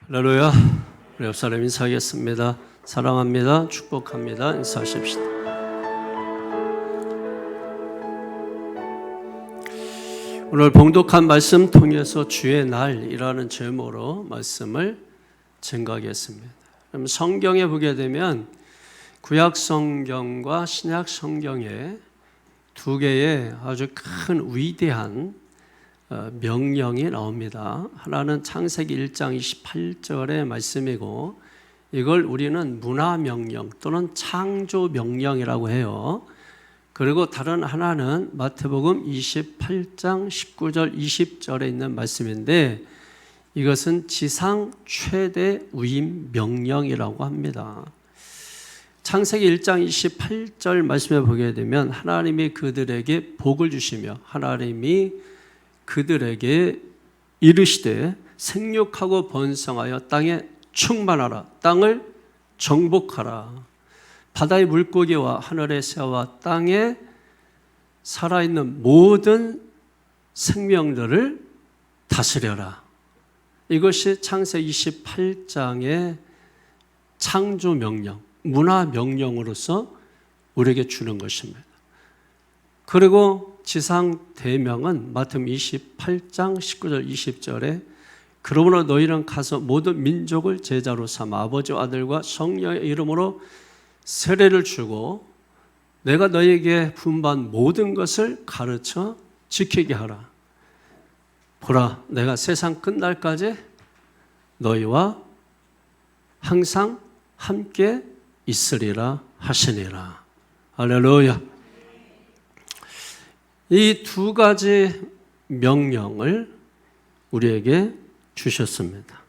할렐루야. 우리 옆 사람 인사하겠습니다. 사랑합니다. 축복합니다. 인사하십시다. 오늘 봉독한 말씀 통해서 주의 날이라는 제목으로 말씀을 증거하겠습니다. 그럼 성경에 보게 되면 구약 성경과 신약 성경에 두 개의 아주 큰 위대한 명령이 나옵니다. 하나는 창세기 1장 28절의 말씀이고, 이걸 우리는 문화명령 또는 창조명령이라고 해요. 그리고 다른 하나는 마태복음 28장 19절 20절에 있는 말씀인데, 이것은 지상 최대 위임 명령이라고 합니다. 창세기 1장 28절 말씀에 보게 되면 하나님이 그들에게 복을 주시며 하나님이 그들에게 이르시되 생육하고 번성하여 땅에 충만하라, 땅을 정복하라, 바다의 물고기와 하늘의 새와 땅에 살아있는 모든 생명들을 다스려라. 이것이 창세기 28장의 창조명령, 문화명령으로서 우리에게 주는 것입니다. 그리고 지상 대명은 마태복음 28장 19절 20절에 그러므로 너희는 가서 모든 민족을 제자로 삼아 아버지와 아들과 성령의 이름으로 세례를 주고 내가 너희에게 분부한 모든 것을 가르쳐 지키게 하라. 보라, 내가 세상 끝날까지 너희와 항상 함께 있으리라 하시니라. 할렐루야. 이 두 가지 명령을 우리에게 주셨습니다.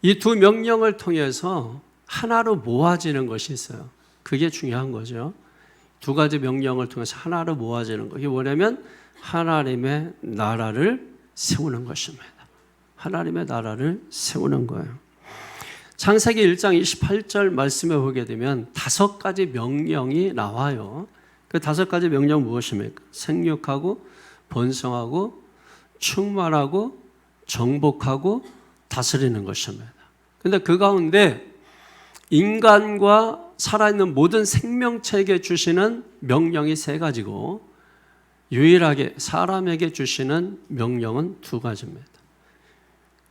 이 두 명령을 통해서 하나로 모아지는 것이 있어요. 그게 중요한 거죠. 두 가지 명령을 통해서 하나로 모아지는 거. 이게 뭐냐면 하나님의 나라를 세우는 것입니다. 하나님의 나라를 세우는 거예요. 창세기 1장 28절 말씀에 보게 되면 5가지 명령이 나와요. 그 5가지 명령 무엇입니까? 생육하고 번성하고 충만하고 정복하고 다스리는 것입니다. 그런데 그 가운데 인간과 살아있는 모든 생명체에게 주시는 명령이 3가지고 유일하게 사람에게 주시는 명령은 2가지입니다.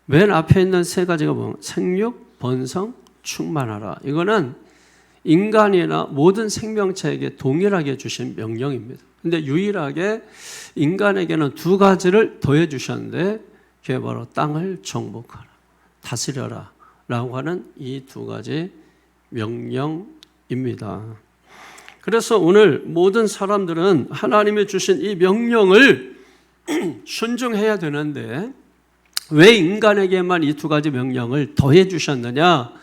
맨 앞에 있는 3가지가 뭐냐면 생육, 번성, 충만하라. 이거는 인간이나 모든 생명체에게 동일하게 주신 명령입니다. 그런데 유일하게 인간에게는 2가지를 더해 주셨는데 그게 바로 땅을 정복하라, 다스려라 라고 하는 이 2가지 명령입니다. 그래서 오늘 모든 사람들은 하나님이 주신 이 명령을 순종해야 되는데 왜 인간에게만 이 2가지 명령을 더해 주셨느냐?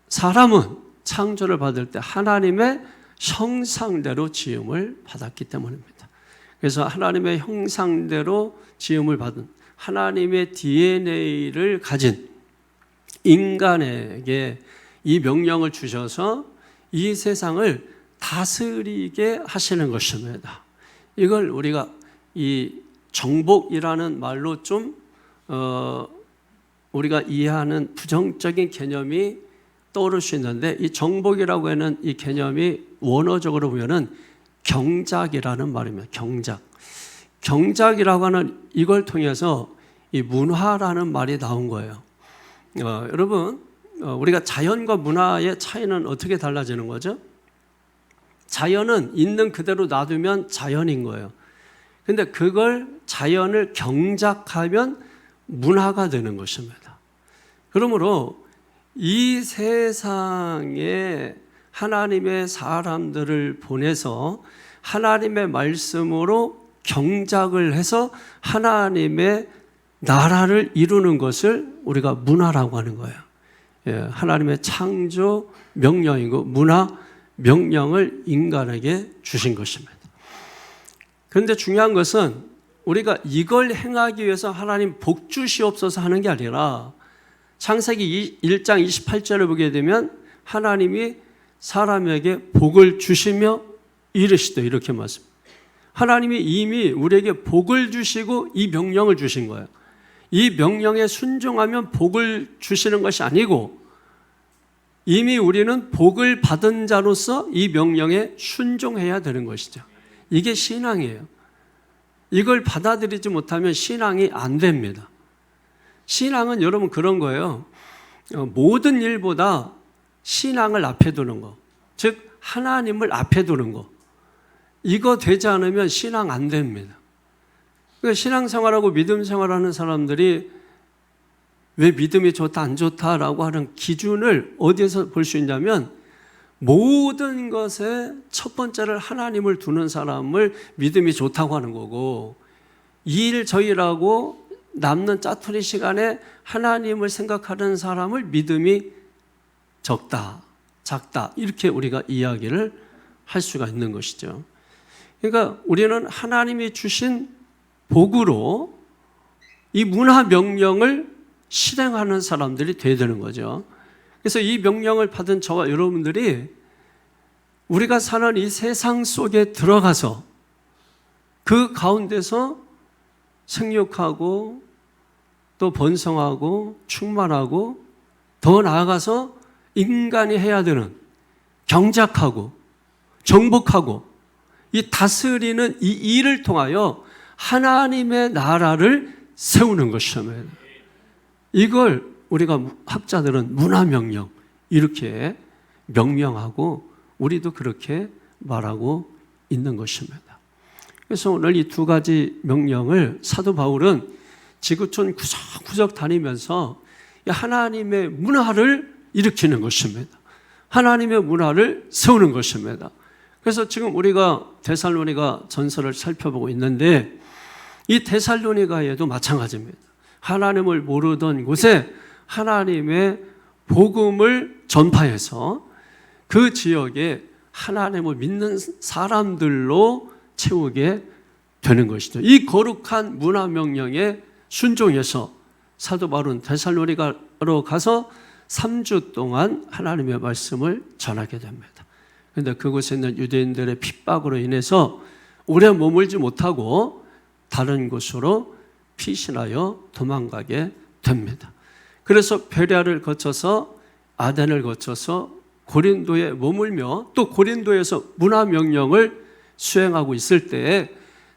사람은 창조를 받을 때 하나님의 형상대로 지음을 받았기 때문입니다. 그래서 하나님의 형상대로 지음을 받은 하나님의 DNA를 가진 인간에게 이 명령을 주셔서 이 세상을 다스리게 하시는 것입니다. 이걸 우리가 이 정복이라는 말로 좀 우리가 이해하는 부정적인 개념이 떠오를 수 있는데, 이 정복이라고 하는 이 개념이 원어적으로 보면은 경작이라는 말입니다. 경작이라고 하는 이걸 통해서 이 문화라는 말이 나온 거예요. 여러분, 우리가 자연과 문화의 차이는 어떻게 달라지는 거죠? 자연은 있는 그대로 놔두면 자연인 거예요. 근데 그걸 자연을 경작하면 문화가 되는 것입니다. 그러므로 이 세상에 하나님의 사람들을 보내서 하나님의 말씀으로 경작을 해서 하나님의 나라를 이루는 것을 우리가 문화라고 하는 거예요. 하나님의 창조 명령이고 문화 명령을 인간에게 주신 것입니다. 그런데 중요한 것은 우리가 이걸 행하기 위해서 하나님 복 주시옵소서 하는 게 아니라 창세기 1장 28절을 보게 되면 하나님이 사람에게 복을 주시며 이르시되 이렇게 말씀합니다. 하나님이 이미 우리에게 복을 주시고 이 명령을 주신 거예요. 이 명령에 순종하면 복을 주시는 것이 아니고 이미 우리는 복을 받은 자로서 이 명령에 순종해야 되는 것이죠. 이게 신앙이에요. 이걸 받아들이지 못하면 신앙이 안 됩니다. 신앙은 여러분 그런 거예요. 모든 일보다 신앙을 앞에 두는 거, 즉 하나님을 앞에 두는 거, 이거 되지 않으면 신앙 안 됩니다. 그러니까 신앙생활하고 믿음생활하는 사람들이 왜 믿음이 좋다 안 좋다라고 하는 기준을 어디에서 볼 수 있냐면 모든 것에 첫 번째를 하나님을 두는 사람을 믿음이 좋다고 하는 거고, 이 일 저 일하고 남는 짜투리 시간에 하나님을 생각하는 사람을 믿음이 적다, 작다, 이렇게 우리가 이야기를 할 수가 있는 것이죠. 그러니까 우리는 하나님이 주신 복으로 이 문화 명령을 실행하는 사람들이 되어야 되는 거죠. 그래서 이 명령을 받은 저와 여러분들이 우리가 사는 이 세상 속에 들어가서 그 가운데서 생육하고 또 번성하고 충만하고 더 나아가서 인간이 해야 되는 경작하고 정복하고 이 다스리는 이 일을 통하여 하나님의 나라를 세우는 것입니다. 이걸 우리가 학자들은 문화명령 이렇게 명명하고 우리도 그렇게 말하고 있는 것입니다. 그래서 오늘 이 두 가지 명령을 사도 바울은 지구촌 구석구석 다니면서 하나님의 문화를 일으키는 것입니다. 하나님의 문화를 세우는 것입니다. 그래서 지금 우리가 데살로니가 전서를 살펴보고 있는데 이 데살로니가에도 마찬가지입니다. 하나님을 모르던 곳에 하나님의 복음을 전파해서 그 지역에 하나님을 믿는 사람들로 채우게 되는 것이죠. 이 거룩한 문화 명령에 순종해서 사도 바울은 데살로니가로 가서 3주 동안 하나님의 말씀을 전하게 됩니다. 그런데 그곳에 있는 유대인들의 핍박으로 인해서 오래 머물지 못하고 다른 곳으로 피신하여 도망가게 됩니다. 그래서 베레아를 거쳐서 아덴을 거쳐서 고린도에 머물며 또 고린도에서 문화 명령을 수행하고 있을 때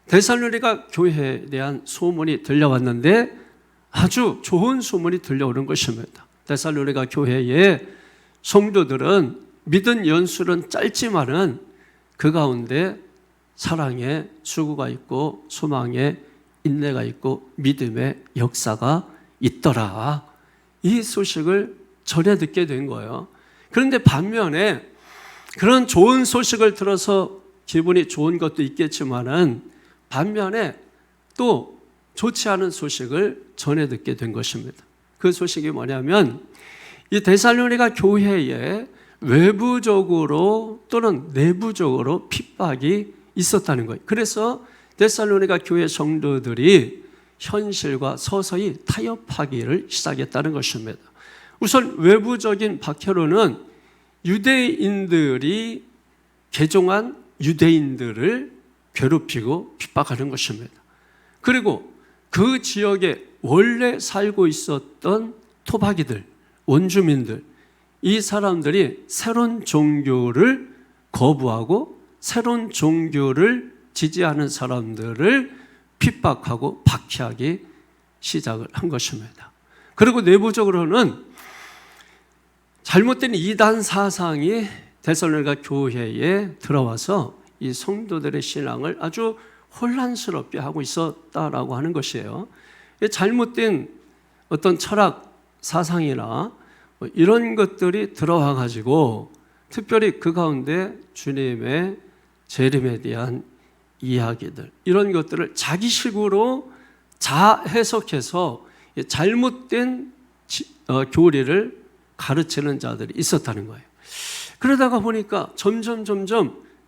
데살로니가 교회에 대한 소문이 들려왔는데 아주 좋은 소문이 들려오는 것입니다. 데살로니가 교회에 성도들은 믿은 연수는 짧지만은 그 가운데 사랑의 수고가 있고 소망의 인내가 있고 믿음의 역사가 있더라. 이 소식을 전해 듣게 된 거예요. 그런데 반면에 그런 좋은 소식을 들어서 기분이 좋은 것도 있겠지만은 반면에 또 좋지 않은 소식을 전해 듣게 된 것입니다. 그 소식이 뭐냐면 이 데살로니가 교회에 외부적으로 또는 내부적으로 핍박이 있었다는 거예요. 그래서 데살로니가 교회 성도들이 현실과 서서히 타협하기를 시작했다는 것입니다. 우선 외부적인 박해로는 유대인들이 개종한 유대인들을 괴롭히고 핍박하는 것입니다. 그리고 그 지역에 원래 살고 있었던 토박이들, 원주민들, 이 사람들이 새로운 종교를 거부하고 새로운 종교를 지지하는 사람들을 핍박하고 박해하기 시작을 한 것입니다. 그리고 내부적으로는 잘못된 이단 사상이 데살로니가 교회에 들어와서 이 성도들의 신앙을 아주 혼란스럽게 하고 있었다라고 하는 것이에요. 잘못된 어떤 철학 사상이나 이런 것들이 들어와 가지고 특별히 그 가운데 주님의 재림에 대한 이야기들, 이런 것들을 자기식으로 자해석해서 잘못된 교리를 가르치는 자들이 있었다는 거예요. 그러다가 보니까 점점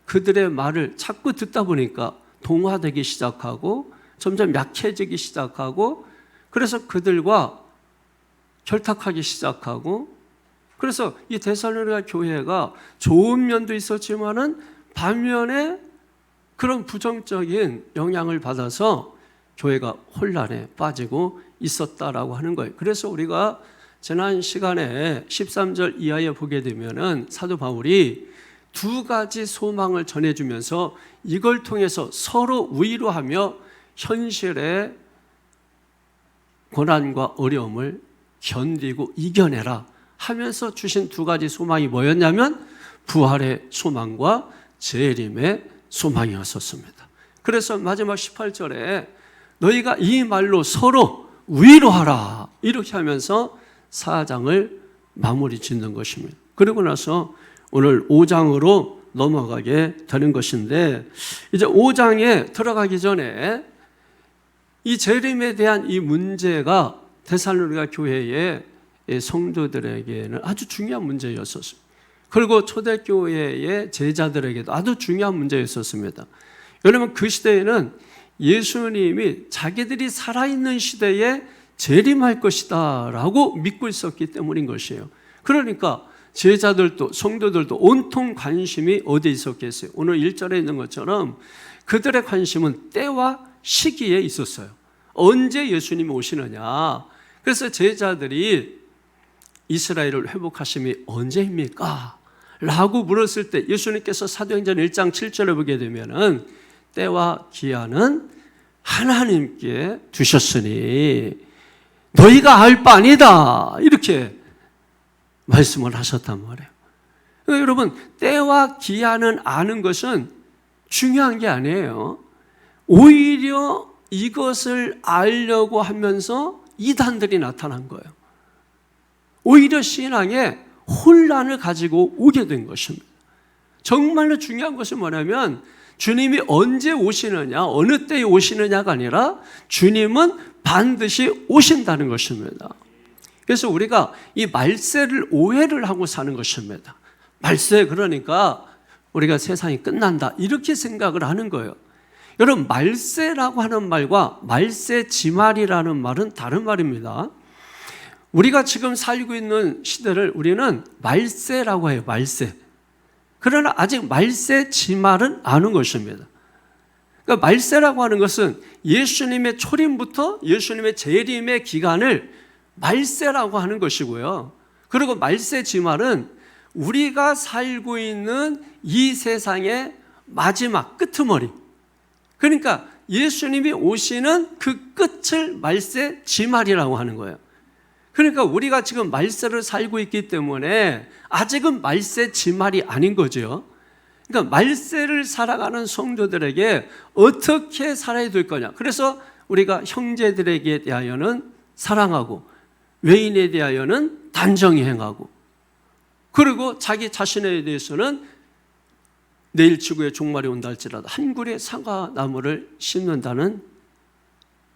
그들의 말을 자꾸 듣다 보니까 동화되기 시작하고 점점 약해지기 시작하고 그래서 그들과 결탁하기 시작하고 그래서 이 데살로니가 교회가 좋은 면도 있었지만은 반면에 그런 부정적인 영향을 받아서 교회가 혼란에 빠지고 있었다라고 하는 거예요. 그래서 우리가 지난 시간에 13절 이하에 보게 되면은 사도 바울이 두 가지 소망을 전해주면서 이걸 통해서 서로 위로하며 현실의 고난과 어려움을 견디고 이겨내라 하면서 주신 두 가지 소망이 뭐였냐면 부활의 소망과 재림의 소망이었었습니다. 그래서 마지막 18절에 너희가 이 말로 서로 위로하라 이렇게 하면서 4장을 마무리 짓는 것입니다. 그리고 나서 오늘 5장으로 넘어가게 되는 것인데, 이제 5장에 들어가기 전에 이 재림에 대한 이 문제가 데살로니가 교회의 성도들에게는 아주 중요한 문제였었어요. 그리고 초대교회의 제자들에게도 아주 중요한 문제였었습니다. 여러분, 그 시대에는 예수님이 자기들이 살아있는 시대에 재림할 것이다 라고 믿고 있었기 때문인 것이에요. 그러니까 제자들도 성도들도 온통 관심이 어디에 있었겠어요? 오늘 1절에 있는 것처럼 그들의 관심은 때와 시기에 있었어요. 언제 예수님이 오시느냐. 그래서 제자들이 이스라엘을 회복하심이 언제입니까? 라고 물었을 때 예수님께서 사도행전 1장 7절에 보게 되면은 때와 기한은 하나님께 두셨으니 너희가 알 바 아니다 이렇게 말씀을 하셨단 말이에요. 그러니까 여러분, 때와 기한은 아는 것은 중요한 게 아니에요. 오히려 이것을 알려고 하면서 이단들이 나타난 거예요. 오히려 신앙에 혼란을 가지고 오게 된 것입니다. 정말로 중요한 것은 뭐냐면 주님이 언제 오시느냐, 어느 때에 오시느냐가 아니라 주님은 반드시 오신다는 것입니다. 그래서 우리가 이 말세를 오해를 하고 사는 것입니다. 말세, 그러니까 우리가 세상이 끝난다 이렇게 생각을 하는 거예요. 여러분, 말세라고 하는 말과 말세지말이라는 말은 다른 말입니다. 우리가 지금 살고 있는 시대를 우리는 말세라고 해요. 말세. 그러나 아직 말세지말은 아는 것입니다. 그러니까 말세라고 하는 것은 예수님의 초림부터 예수님의 재림의 기간을 말세라고 하는 것이고요. 그리고 말세지말은 우리가 살고 있는 이 세상의 마지막 끄트머리, 그러니까 예수님이 오시는 그 끝을 말세지말이라고 하는 거예요. 그러니까 우리가 지금 말세를 살고 있기 때문에 아직은 말세지말이 아닌 거죠. 그러니까 말세를 살아가는 성도들에게 어떻게 살아야 될 거냐. 그래서 우리가 형제들에게 대하여는 사랑하고 외인에 대하여는 단정히 행하고, 그리고 자기 자신에 대해서는 내일 지구의 종말이 온다 할지라도 한 그루의 사과나무를 심는다는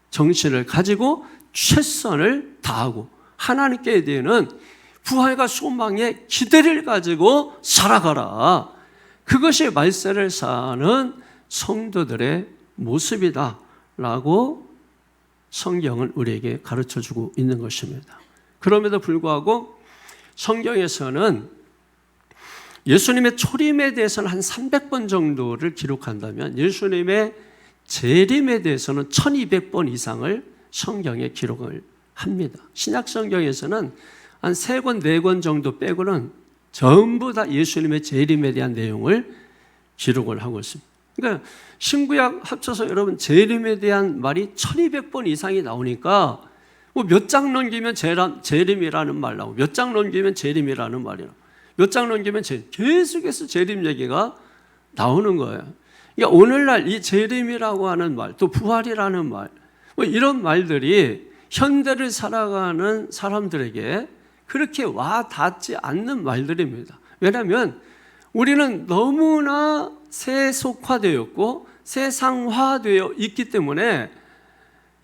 정신을 가지고 최선을 다하고 하나님께 대해는 부활과 소망의 기대를 가지고 살아가라. 그것이 말세를 사는 성도들의 모습이다 라고 성경은 우리에게 가르쳐주고 있는 것입니다. 그럼에도 불구하고 성경에서는 예수님의 초림에 대해서는 한 300번 정도를 기록한다면 예수님의 재림에 대해서는 1200번 이상을 성경에 기록을 합니다. 신약 성경에서는 한 3권, 4권 정도 빼고는 전부 다 예수님의 재림에 대한 내용을 기록을 하고 있습니다. 그러니까 신구약 합쳐서 여러분 재림에 대한 말이 1200번 이상이 나오니까 뭐 몇 장 넘기면 재림이라는 말 나오고 몇 장 넘기면 재림이라는 말이 나오고 몇 장 넘기면 계속해서 재림 얘기가 나오는 거예요. 그러니까 오늘날 이 재림이라고 하는 말, 또 부활이라는 말, 뭐 이런 말들이 현대를 살아가는 사람들에게 그렇게 와 닿지 않는 말들입니다. 왜냐하면 우리는 너무나 세속화되었고 세상화되어 있기 때문에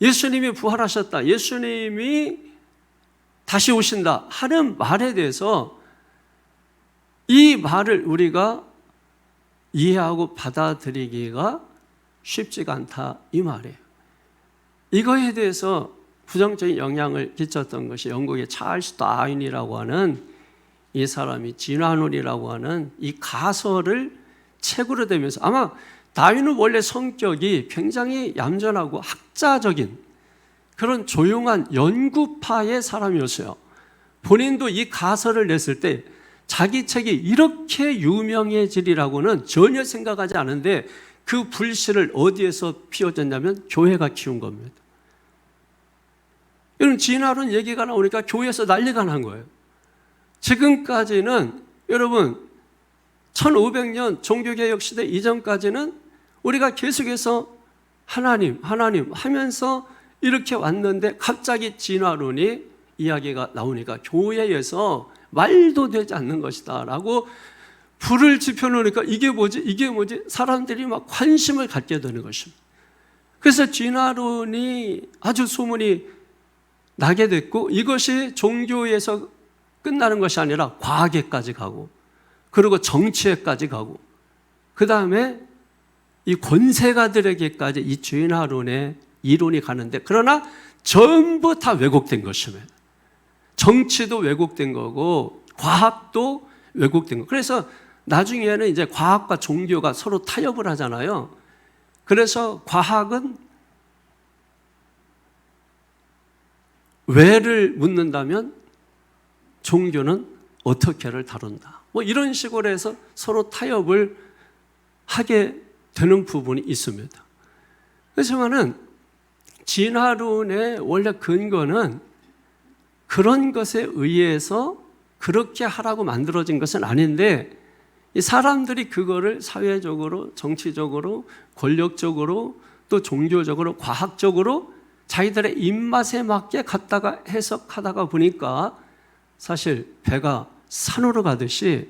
예수님이 부활하셨다, 예수님이 다시 오신다 하는 말에 대해서 이 말을 우리가 이해하고 받아들이기가 쉽지가 않다 이 말이에요. 이거에 대해서 부정적인 영향을 끼쳤던 것이 영국의 찰스 다윈이라고 하는 이 사람이 진화론이라고 하는 이 가설을 책으로 대면서, 아마 다윈은 원래 성격이 굉장히 얌전하고 학자적인 그런 조용한 연구파의 사람이었어요. 본인도 이 가설을 냈을 때 자기 책이 이렇게 유명해지리라고는 전혀 생각하지 않은데 그 불씨를 어디에서 피워졌냐면 교회가 키운 겁니다. 여러분, 진화론 얘기가 나오니까 교회에서 난리가 난 거예요. 지금까지는 여러분 1500년 종교개혁 시대 이전까지는 우리가 계속해서 하나님 하면서 이렇게 왔는데 갑자기 진화론이 이야기가 나오니까 교회에서 말도 되지 않는 것이다 라고 불을 지펴놓으니까 이게 뭐지? 사람들이 막 관심을 갖게 되는 것입니다. 그래서 진화론이 아주 소문이 나게 됐고 이것이 종교에서 끝나는 것이 아니라 과학에까지 가고 그리고 정치에까지 가고 그 다음에 이 권세가들에게까지 이 진화론의 이론이 가는데 그러나 전부 다 왜곡된 것입니다. 정치도 왜곡된 거고 과학도 왜곡된 거. 그래서 나중에는 이제 과학과 종교가 서로 타협을 하잖아요. 그래서 과학은 왜를 묻는다면 종교는 어떻게를 다룬다. 뭐 이런 식으로 해서 서로 타협을 하게 되는 부분이 있습니다. 그렇지만은 진화론의 원래 근거는 그런 것에 의해서 그렇게 하라고 만들어진 것은 아닌데 이 사람들이 그거를 사회적으로, 정치적으로, 권력적으로 또 종교적으로, 과학적으로 자기들의 입맛에 맞게 갖다가 해석하다가 보니까 사실 배가 산으로 가듯이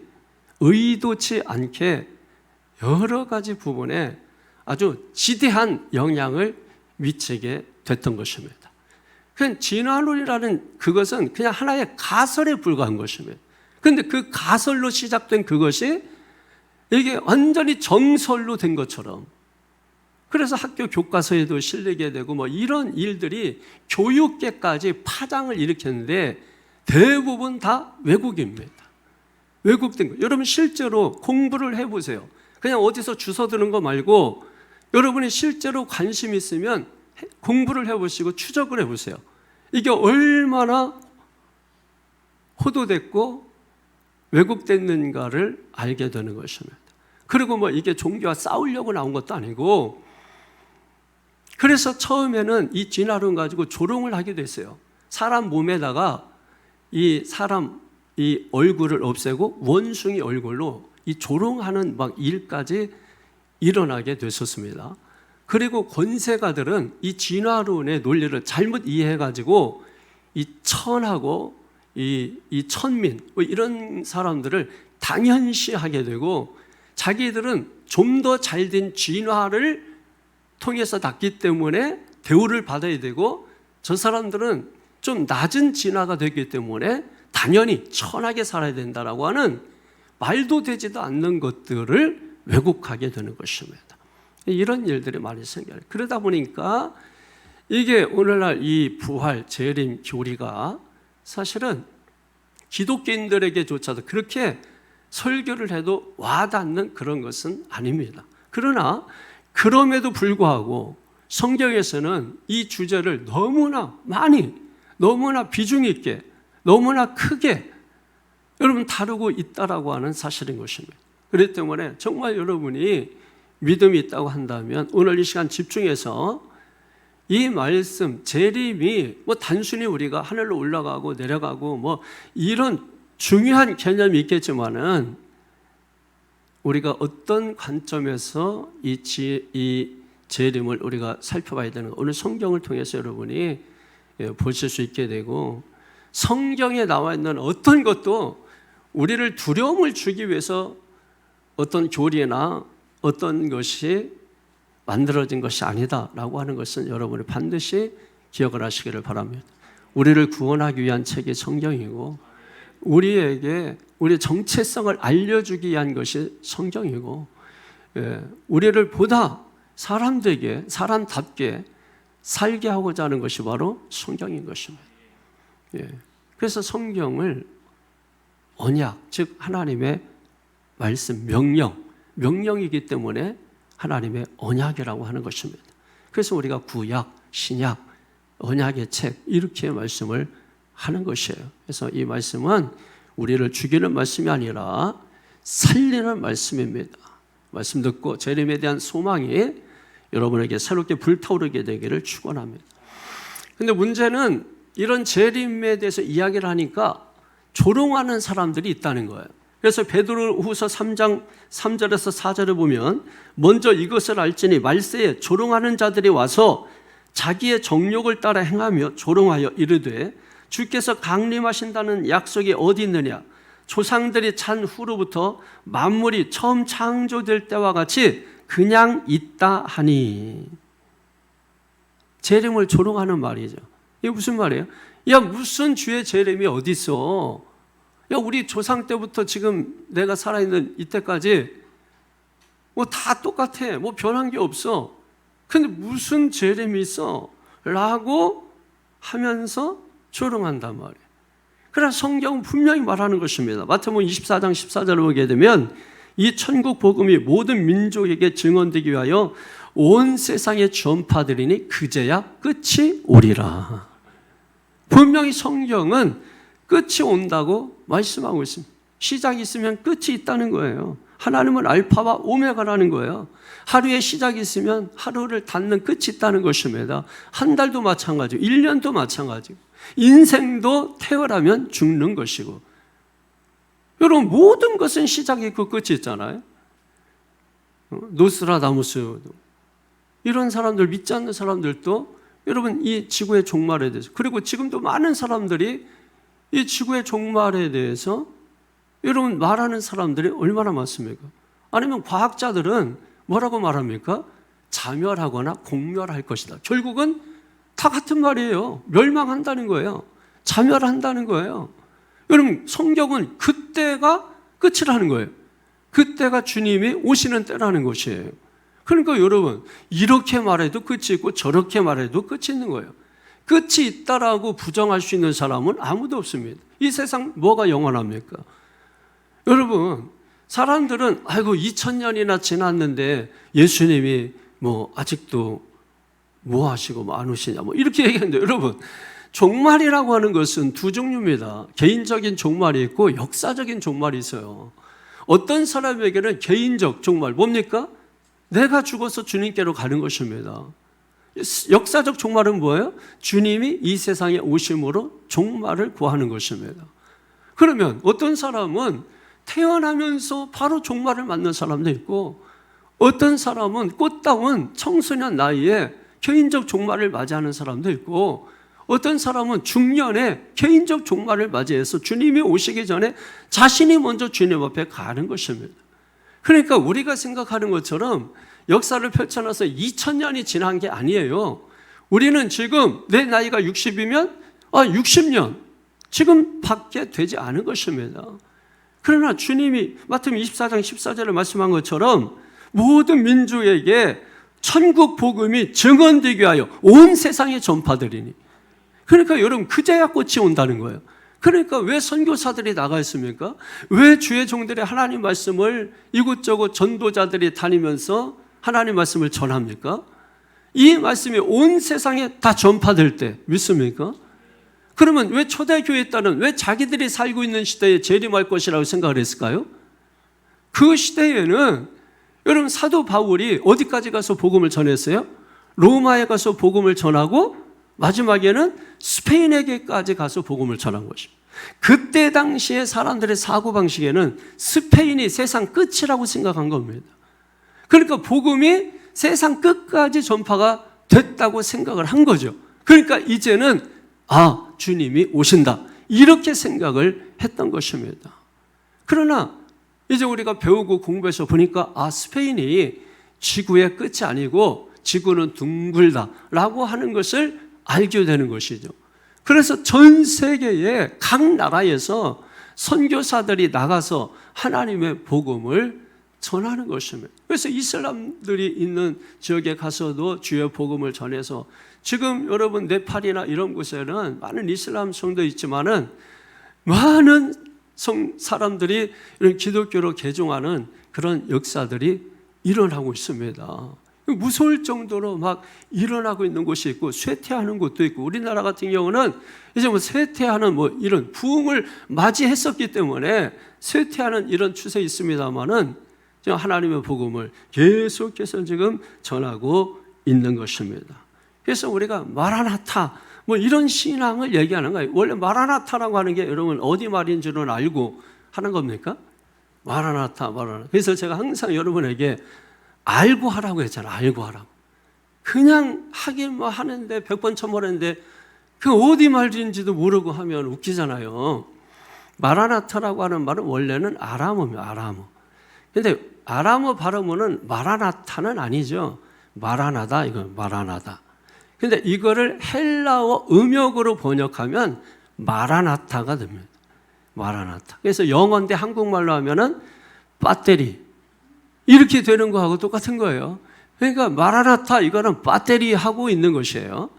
의도치 않게 여러 가지 부분에 아주 지대한 영향을 미치게 됐던 것입니다. 그냥 진화론이라는 그것은 그냥 하나의 가설에 불과한 것입니다. 그런데 그 가설로 시작된 그것이 이게 완전히 정설로 된 것처럼 그래서 학교 교과서에도 실리게 되고 뭐 이런 일들이 교육계까지 파장을 일으켰는데 대부분 다 왜곡입니다. 왜곡된 거. 여러분 실제로 공부를 해보세요. 그냥 어디서 주워 드는 거 말고 여러분이 실제로 관심 있으면 공부를 해보시고 추적을 해보세요. 이게 얼마나 호도됐고 왜곡됐는가를 알게 되는 것입니다. 그리고 뭐 이게 종교와 싸우려고 나온 것도 아니고 그래서 처음에는 이 진화론 가지고 조롱을 하기도 했어요. 사람 몸에다가 이 사람 이 얼굴을 없애고 원숭이 얼굴로 이 조롱하는 막 일까지 일어나게 됐었습니다. 그리고 권세가들은 이 진화론의 논리를 잘못 이해해가지고 이 천하고 이 천민 뭐 이런 사람들을 당연시하게 되고 자기들은 좀 더 잘된 진화를 통해서 났기 때문에 대우를 받아야 되고 저 사람들은 좀 낮은 진화가 됐기 때문에 당연히 천하게 살아야 된다라고 하는 말도 되지도 않는 것들을 왜곡하게 되는 것입니다. 이런 일들이 많이 생겨요. 그러다 보니까 이게 오늘날 이 부활, 재림, 교리가 사실은 기독교인들에게조차도 그렇게 설교를 해도 와닿는 그런 것은 아닙니다. 그러나 그럼에도 불구하고 성경에서는 이 주제를 너무나 많이, 너무나 비중 있게, 너무나 크게 여러분 다루고 있다라고 하는 사실인 것입니다. 그렇기 때문에 정말 여러분이 믿음이 있다고 한다면 오늘 이 시간 집중해서 이 말씀, 재림이 뭐 단순히 우리가 하늘로 올라가고 내려가고 뭐 이런 중요한 개념이 있겠지만은 우리가 어떤 관점에서 이 재림을 우리가 살펴봐야 되는 거 오늘 성경을 통해서 여러분이 보실 수 있게 되고 성경에 나와 있는 어떤 것도 우리를 두려움을 주기 위해서 어떤 교리나 어떤 것이 만들어진 것이 아니다라고 하는 것은 여러분이 반드시 기억을 하시기를 바랍니다. 우리를 구원하기 위한 책이 성경이고 우리에게 우리의 정체성을 알려주기 위한 것이 성경이고 우리를 보다 사람답게 살게 하고자 하는 것이 바로 성경인 것입니다. 그래서 성경을 언약, 즉 하나님의 말씀, 명령이기 때문에 하나님의 언약이라고 하는 것입니다. 그래서 우리가 구약, 신약 언약의 책, 이렇게 말씀을 하는 것이에요. 그래서 이 말씀은 우리를 죽이는 말씀이 아니라 살리는 말씀입니다. 말씀 듣고 재림에 대한 소망이 여러분에게 새롭게 불타오르게 되기를 축원합니다. 근데 문제는 이런 재림에 대해서 이야기를 하니까 조롱하는 사람들이 있다는 거예요. 그래서 베드로후서 3장 3절에서 4절을 보면 먼저 이것을 알지니 말세에 조롱하는 자들이 와서 자기의 정욕을 따라 행하며 조롱하여 이르되 주께서 강림하신다는 약속이 어디 있느냐? 조상들이 찬 후로부터 만물이 처음 창조될 때와 같이 그냥 있다 하니. 재림을 조롱하는 말이죠. 이게 무슨 말이에요? 야, 무슨 주의 재림이 어디 있어? 야, 우리 조상 때부터 지금 내가 살아있는 이때까지 뭐 다 똑같아. 뭐 변한 게 없어. 근데 무슨 재림이 있어? 라고 하면서 조롱한단 말이에요. 그러나 성경은 분명히 말하는 것입니다. 마태복음 24장 14절을 보게 되면 이 천국 복음이 모든 민족에게 증언되기 위하여 온 세상에 전파되리니 그제야 끝이 오리라. 분명히 성경은 끝이 온다고 말씀하고 있습니다. 시작이 있으면 끝이 있다는 거예요. 하나님은 알파와 오메가라는 거예요. 하루에 시작이 있으면 하루를 닫는 끝이 있다는 것입니다. 한 달도 마찬가지고 1년도 마찬가지고 인생도 태어나면 죽는 것이고, 여러분 모든 것은 시작이 있고 끝이 있잖아요. 노스트라다무스 이런 사람들, 믿지 않는 사람들도 여러분 이 지구의 종말에 대해서, 그리고 지금도 많은 사람들이 이 지구의 종말에 대해서 여러분 말하는 사람들이 얼마나 많습니까? 아니면 과학자들은 뭐라고 말합니까? 자멸하거나 공멸할 것이다. 결국은 다 같은 말이에요. 멸망한다는 거예요. 자멸한다는 거예요. 여러분 성경은 그때가 끝이라는 거예요. 그때가 주님이 오시는 때라는 것이에요. 그러니까 여러분 이렇게 말해도 끝이 있고 저렇게 말해도 끝이 있는 거예요. 끝이 있다라고 부정할 수 있는 사람은 아무도 없습니다. 이 세상 뭐가 영원합니까? 여러분 사람들은 아이고 2000년이나 지났는데 예수님이 뭐 아직도 뭐 하시고 뭐 안 오시냐 뭐 이렇게 얘기하는데, 여러분 종말이라고 하는 것은 두 종류입니다. 개인적인 종말이 있고 역사적인 종말이 있어요. 어떤 사람에게는 개인적 종말 뭡니까? 내가 죽어서 주님께로 가는 것입니다. 역사적 종말은 뭐예요? 주님이 이 세상에 오심으로 종말을 구하는 것입니다. 그러면 어떤 사람은 태어나면서 바로 종말을 맞는 사람도 있고, 어떤 사람은 꽃다운 청소년 나이에 개인적 종말을 맞이하는 사람도 있고, 어떤 사람은 중년에 개인적 종말을 맞이해서 주님이 오시기 전에 자신이 먼저 주님 앞에 가는 것입니다. 그러니까 우리가 생각하는 것처럼 역사를 펼쳐놔서 2000년이 지난 게 아니에요. 우리는 지금 내 나이가 60이면 60년 지금 밖에 되지 않은 것입니다. 그러나 주님이 마태복음 24장 14절에 말씀한 것처럼 모든 민족에게 천국 복음이 증언되기 위하여 온 세상에 전파되리니. 그러니까 여러분 그제야 꽃이 온다는 거예요. 그러니까 왜 선교사들이 나가 있습니까? 왜 주의 종들이 하나님 말씀을 이곳저곳 전도자들이 다니면서 하나님 말씀을 전합니까? 이 말씀이 온 세상에 다 전파될 때 믿습니까? 그러면 왜 초대교회 때는 왜 자기들이 살고 있는 시대에 재림할 것이라고 생각을 했을까요? 그 시대에는 여러분 사도 바울이 어디까지 가서 복음을 전했어요? 로마에 가서 복음을 전하고 마지막에는 스페인에게까지 가서 복음을 전한 것입니다. 그때 당시에 사람들의 사고방식에는 스페인이 세상 끝이라고 생각한 겁니다. 그러니까 복음이 세상 끝까지 전파가 됐다고 생각을 한 거죠. 그러니까 이제는 주님이 오신다 이렇게 생각을 했던 것입니다. 그러나 이제 우리가 배우고 공부해서 보니까 스페인이 지구의 끝이 아니고 지구는 둥글다라고 하는 것을 알게 되는 것이죠. 그래서 전 세계의 각 나라에서 선교사들이 나가서 하나님의 복음을 전하는 것입니다. 그래서 이슬람들이 있는 지역에 가서도 주의 복음을 전해서 지금 여러분 네팔이나 이런 곳에는 많은 이슬람 성도 있지만은 많은 사람들이 이런 기독교로 개종하는 그런 역사들이 일어나고 있습니다. 무서울 정도로 막 일어나고 있는 곳이 있고 쇠퇴하는 곳도 있고, 우리나라 같은 경우는 이제 뭐 쇠퇴하는 뭐 이런 부흥을 맞이했었기 때문에 쇠퇴하는 이런 추세 있습니다만은 지금 하나님의 복음을 계속해서 지금 전하고 있는 것입니다. 그래서 우리가 마라나타 뭐 이런 신앙을 얘기하는 거예요. 원래 마라나타라고 하는 게 여러분 어디 말인지는 알고 하는 겁니까? 마라나타. 그래서 제가 항상 여러분에게 알고 하라고 했잖아요. 알고 하라고. 그냥 하긴 뭐 하는데 100번 1000번 했는데 그 어디 말인지도 모르고 하면 웃기잖아요. 마라나타라고 하는 말은 원래는 아람어입니다. 아람어. 근데 아람어 발음은 마라나타는 아니죠. 마라나다, 이건 마라나다. 근데 이거를 헬라어 음역으로 번역하면 마라나타가 됩니다. 마라나타. 그래서 영어인데 한국말로 하면은 배터리. 이렇게 되는 거하고 똑같은 거예요. 그러니까 마라나타, 이거는 배터리 하고 있는 것이에요.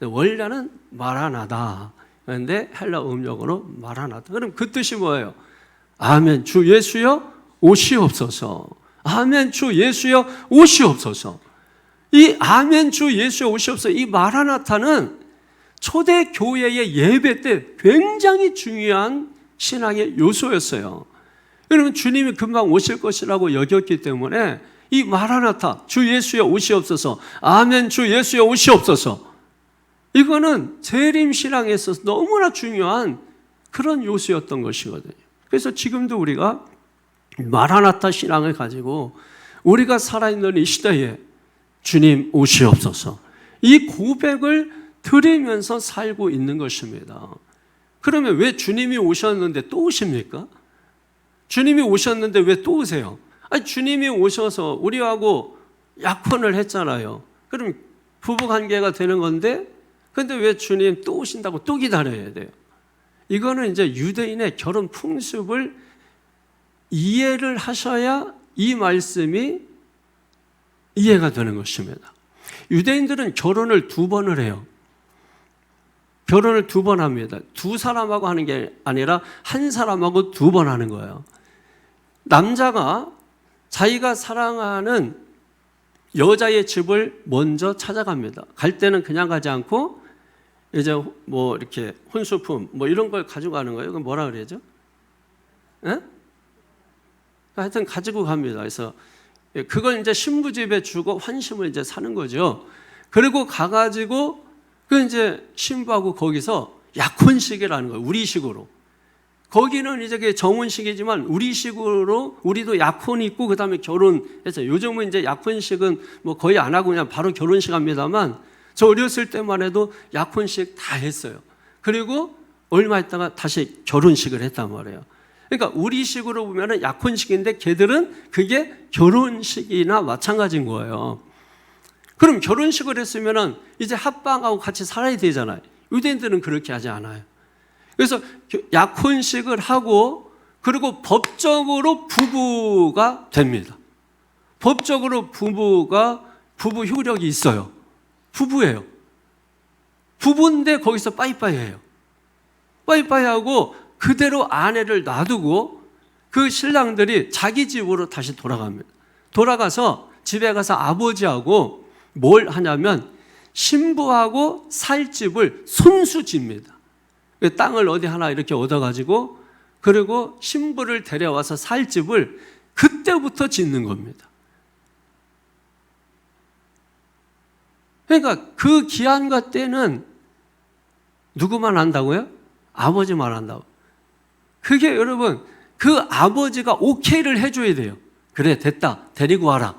원래는 마라나다. 그런데 헬라 음역으로 마라나타. 그럼 그 뜻이 뭐예요? 아멘, 주 예수여 오시옵소서. 아멘, 주 예수여 오시옵소서. 이 아멘, 주 예수여 오시옵소서, 이 마라나타는 초대 교회의 예배 때 굉장히 중요한 신앙의 요소였어요. 여러분, 주님이 금방 오실 것이라고 여겼기 때문에 이 마라나타, 주 예수여 오시옵소서, 아멘, 주 예수여 오시옵소서, 이거는 재림 신앙에 있어서 너무나 중요한 그런 요소였던 것이거든요. 그래서 지금도 우리가 마라나타 신앙을 가지고 우리가 살아있는 이 시대에 주님 오시옵소서, 이 고백을 드리면서 살고 있는 것입니다. 그러면 왜 주님이 오셨는데 또 오십니까? 주님이 오셨는데 왜 또 오세요? 아니, 주님이 오셔서 우리하고 약혼을 했잖아요. 그럼 부부관계가 되는 건데, 근데 왜 주님 또 오신다고 또 기다려야 돼요? 이거는 이제 유대인의 결혼 풍습을 이해를 하셔야 이 말씀이 이해가 되는 것입니다. 유대인들은 결혼을 2번을 해요. 결혼을 2번 합니다. 2 사람하고 하는 게 아니라 1 사람하고 2번 하는 거예요. 남자가 자기가 사랑하는 여자의 집을 먼저 찾아갑니다. 갈 때는 그냥 가지 않고 이제 뭐 이렇게 혼수품 뭐 이런 걸 가져가는 거예요. 그럼 뭐라 그러죠? 예? 하여튼 가지고 갑니다. 그래서 그걸 이제 신부 집에 주고 환심을 이제 사는 거죠. 그리고 가가지고 그 이제 신부하고 거기서 약혼식이라는 거예요. 우리식으로. 거기는 이제 그 정혼식이지만 우리식으로 우리도 약혼이 있고 그 다음에 결혼해서, 요즘은 이제 약혼식은 뭐 거의 안 하고 그냥 바로 결혼식 합니다만, 저 어렸을 때만 해도 약혼식 다 했어요. 그리고 얼마 있다가 다시 결혼식을 했단 말이에요. 그러니까 우리식으로 보면은 약혼식인데 걔들은 그게 결혼식이나 마찬가지인 거예요. 그럼 결혼식을 했으면은 이제 합방하고 같이 살아야 되잖아요. 유대인들은 그렇게 하지 않아요. 그래서 약혼식을 하고 그리고 법적으로 부부가 됩니다. 법적으로 부부 효력이 있어요. 부부예요. 부부인데 거기서 빠이빠이해요. 빠이빠이하고 그대로 아내를 놔두고 그 신랑들이 자기 집으로 다시 돌아갑니다. 돌아가서 집에 가서 아버지하고 뭘 하냐면 신부하고 살 집을 손수 집니다. 땅을 어디 하나 이렇게 얻어가지고 그리고 신부를 데려와서 살 집을 그때부터 짓는 겁니다. 그러니까 그 기한과 때는 누구만 한다고요? 아버지만 한다고. 그게 여러분, 그 아버지가 오케이를 해줘야 돼요. 그래, 됐다, 데리고 와라.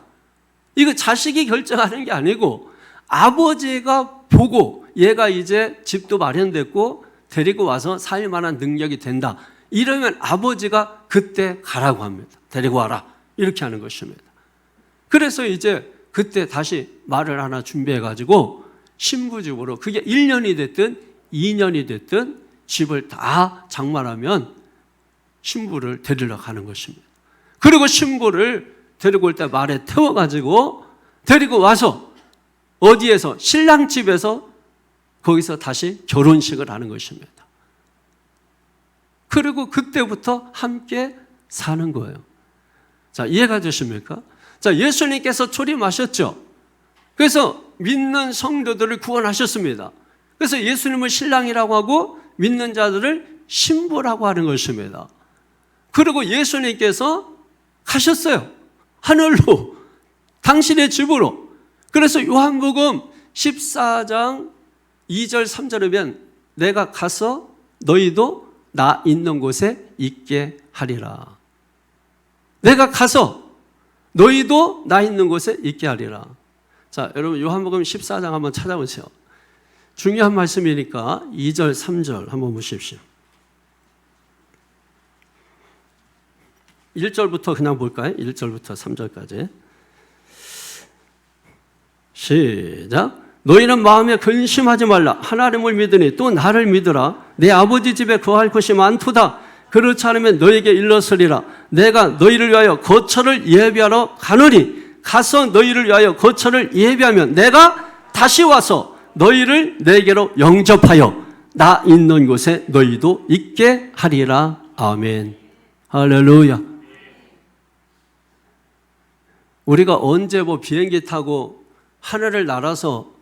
이거 자식이 결정하는 게 아니고 아버지가 보고 얘가 이제 집도 마련됐고 데리고 와서 살 만한 능력이 된다, 이러면 아버지가 그때 가라고 합니다. 데리고 와라, 이렇게 하는 것입니다. 그래서 이제 그때 다시 말을 하나 준비해가지고 신부 집으로, 그게 1년이 됐든 2년이 됐든 집을 다 장만하면 신부를 데리러 가는 것입니다. 그리고 신부를 데리고 올 때 말에 태워가지고 데리고 와서 어디에서? 신랑 집에서 거기서 다시 결혼식을 하는 것입니다. 그리고 그때부터 함께 사는 거예요. 자, 이해가 되십니까? 자, 예수님께서 초림하셨죠? 그래서 믿는 성도들을 구원하셨습니다. 그래서 예수님을 신랑이라고 하고 믿는 자들을 신부라고 하는 것입니다. 그리고 예수님께서 가셨어요. 하늘로, 당신의 집으로. 그래서 요한복음 14장 2절 3절에 보면 내가 가서 너희도 나 있는 곳에 있게 하리라. 내가 가서 너희도 나 있는 곳에 있게 하리라. 자, 여러분 요한복음 14장 한번 찾아보세요. 중요한 말씀이니까 2절 3절 한번 보십시오. 1절부터 그냥 볼까요? 1절부터 3절까지. 시작. 너희는 마음에 근심하지 말라. 하나님을 믿으니 또 나를 믿으라. 내 아버지 집에 거할 곳이 많도다. 그렇지 않으면 너에게 일렀으리라. 내가 너희를 위하여 거처를 예비하러 가노니 가서 너희를 위하여 거처를 예비하면 내가 다시 와서 너희를 내게로 영접하여 나 있는 곳에 너희도 있게 하리라. 아멘. 할렐루야. 우리가 언제 비행기 타고 하늘을 날아서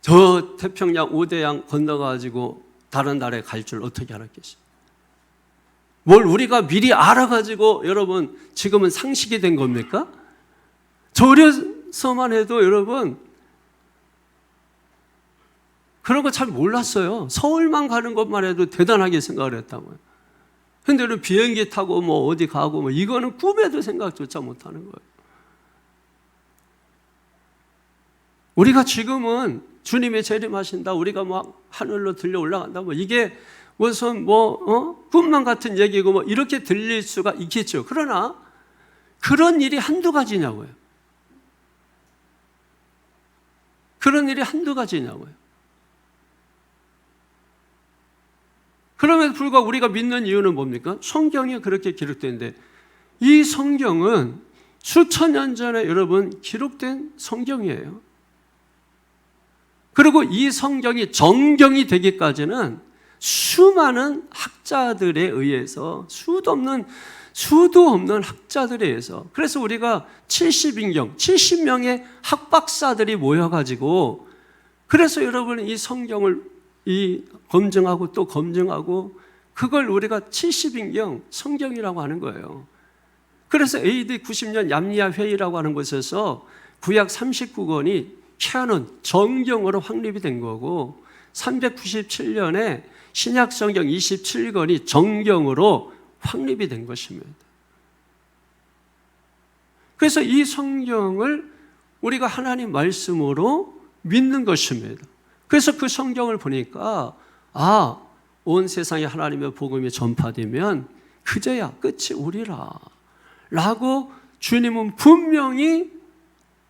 저 태평양 5대양 건너가지고 다른 나라에 갈 줄 어떻게 알았겠어요? 뭘 우리가 미리 알아가지고 여러분 지금은 상식이 된 겁니까? 저 어려서만 해도 여러분 그런 거 잘 몰랐어요. 서울만 가는 것만 해도 대단하게 생각을 했다고요. 근데 우리 비행기 타고 어디 가고 이거는 꿈에도 생각조차 못하는 거예요. 우리가 지금은 주님이 재림하신다, 우리가 하늘로 들려 올라간다, 이게 무슨 꿈만 같은 얘기고 이렇게 들릴 수가 있겠죠. 그러나 그런 일이 한두 가지냐고요. 그런 일이 한두 가지냐고요. 그럼에도 불구하고 우리가 믿는 이유는 뭡니까? 성경에 그렇게 기록되는데 이 성경은 수천 년 전에 여러분 기록된 성경이에요. 그리고 이 성경이 정경이 되기까지는 수많은 학자들에 의해서 수도 없는 학자들에 의해서 그래서 우리가 70인경 70명의 학박사들이 모여가지고 그래서 여러분 이 성경을 검증하고 또 검증하고 그걸 우리가 70인경 성경이라고 하는 거예요. 그래서 AD 90년 얌리아 회의라고 하는 곳에서 구약 39권이 캐논, 정경으로 확립이 된 거고 397년에 신약 성경 27권이 정경으로 확립이 된 것입니다. 그래서 이 성경을 우리가 하나님 말씀으로 믿는 것입니다. 그래서 그 성경을 보니까 온 세상에 하나님의 복음이 전파되면 그제야 끝이 오리라 라고 주님은 분명히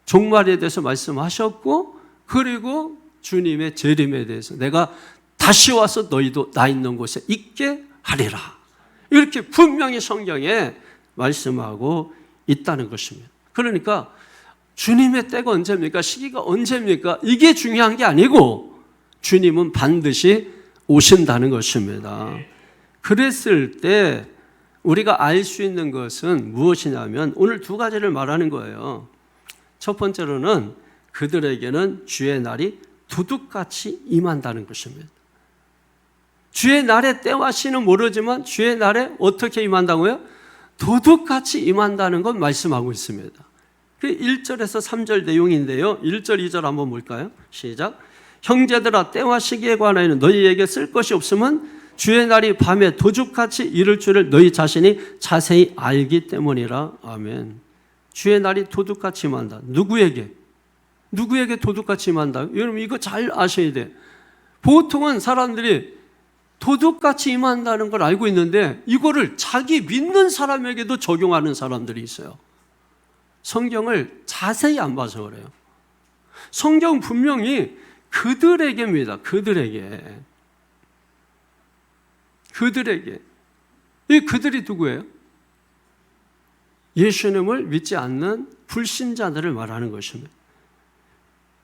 종말에 대해서 말씀하셨고 그리고 주님의 재림에 대해서 내가 다시 와서 너희도 나 있는 곳에 있게 하리라 이렇게 분명히 성경에 말씀하고 있다는 것입니다. 그러니까 주님의 때가 언제입니까? 시기가 언제입니까? 이게 중요한 게 아니고 주님은 반드시 오신다는 것입니다. 그랬을 때 우리가 알 수 있는 것은 무엇이냐면 오늘 두 가지를 말하는 거예요. 첫 번째로는 그들에게는 주의 날이 두둑같이 임한다는 것입니다. 주의 날의 때와 시는 모르지만 주의 날에 어떻게 임한다고요? 도둑같이 임한다는 건 말씀하고 있습니다. 그 1절에서 3절 내용인데요. 1절, 2절 한번 볼까요? 시작. 형제들아 때와 시기에 관하여는 너희에게 쓸 것이 없으면 주의 날이 밤에 도둑같이 이를 줄을 너희 자신이 자세히 알기 때문이라. 아멘. 주의 날이 도둑같이 임한다. 누구에게 도둑같이 임한다? 여러분 이거 잘 아셔야 돼. 보통은 사람들이 도둑같이 임한다는 걸 알고 있는데 이거를 자기 믿는 사람에게도 적용하는 사람들이 있어요. 성경을 자세히 안 봐서 그래요. 성경 분명히 그들에게입니다. 그들에게. 이 그들이 누구예요? 예수님을 믿지 않는 불신자들을 말하는 것입니다.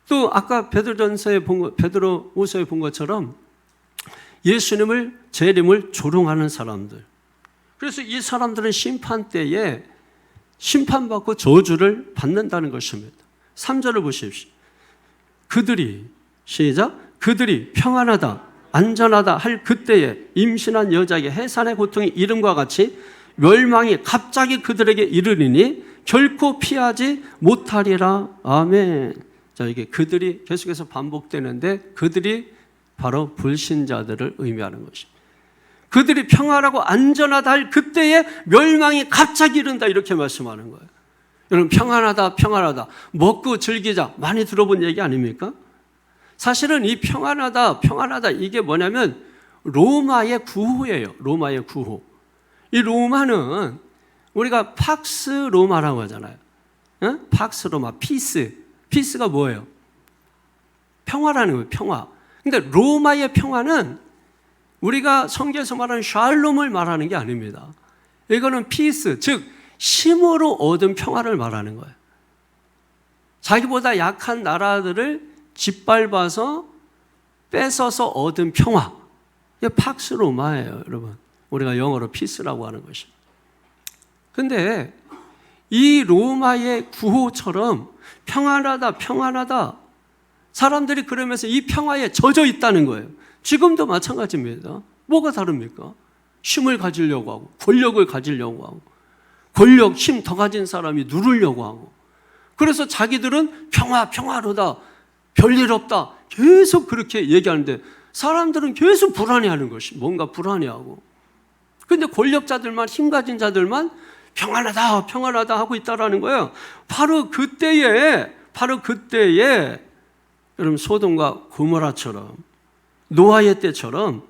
또 아까 베드로후서에 본 것처럼 예수님을 재림을 조롱하는 사람들. 그래서 이 사람들은 심판 때에 심판받고 저주를 받는다는 것입니다. 3절을 보십시오. 그들이 시작 그들이 평안하다 안전하다 할 그때에 임신한 여자에게 해산의 고통이 이름과 같이 멸망이 갑자기 그들에게 이르리니 결코 피하지 못하리라. 아멘. 자, 이게 그들이 계속해서 반복되는데 그들이 바로 불신자들을 의미하는 것입니다. 그들이 평안하고 안전하다 할 그때에 멸망이 갑자기 이른다 이렇게 말씀하는 거예요. 여러분 평안하다 평안하다 먹고 즐기자 많이 들어본 얘기 아닙니까? 사실은 이 평안하다 평안하다 이게 뭐냐면 로마의 구호예요. 로마의 구호. 이 로마는 우리가 팍스 로마라고 하잖아요. 응? 팍스 로마 피스. 피스가 뭐예요? 평화라는 거예요. 평화. 근데 로마의 평화는 우리가 성경에서 말하는 샬롬을 말하는 게 아닙니다. 이거는 피스, 즉 힘으로 얻은 평화를 말하는 거예요. 자기보다 약한 나라들을 짓밟아서 뺏어서 얻은 평화. 이게 팍스 로마예요, 여러분. 우리가 영어로 피스라고 하는 것입니다. 근데 이 로마의 구호처럼 평안하다, 평안하다. 사람들이 그러면서 이 평화에 젖어 있다는 거예요. 지금도 마찬가지입니다. 뭐가 다릅니까? 힘을 가지려고 하고, 권력을 가지려고 하고, 권력, 힘 더 가진 사람이 누르려고 하고, 그래서 자기들은 평화로다, 별일 없다, 계속 그렇게 얘기하는데 사람들은 계속 불안해하는 것이 뭔가 불안해하고, 근데 권력자들만, 힘 가진 자들만 평안하다 하고 있다라는 거예요. 바로 그때에 여러분 소돔과 고모라처럼 노아의 때처럼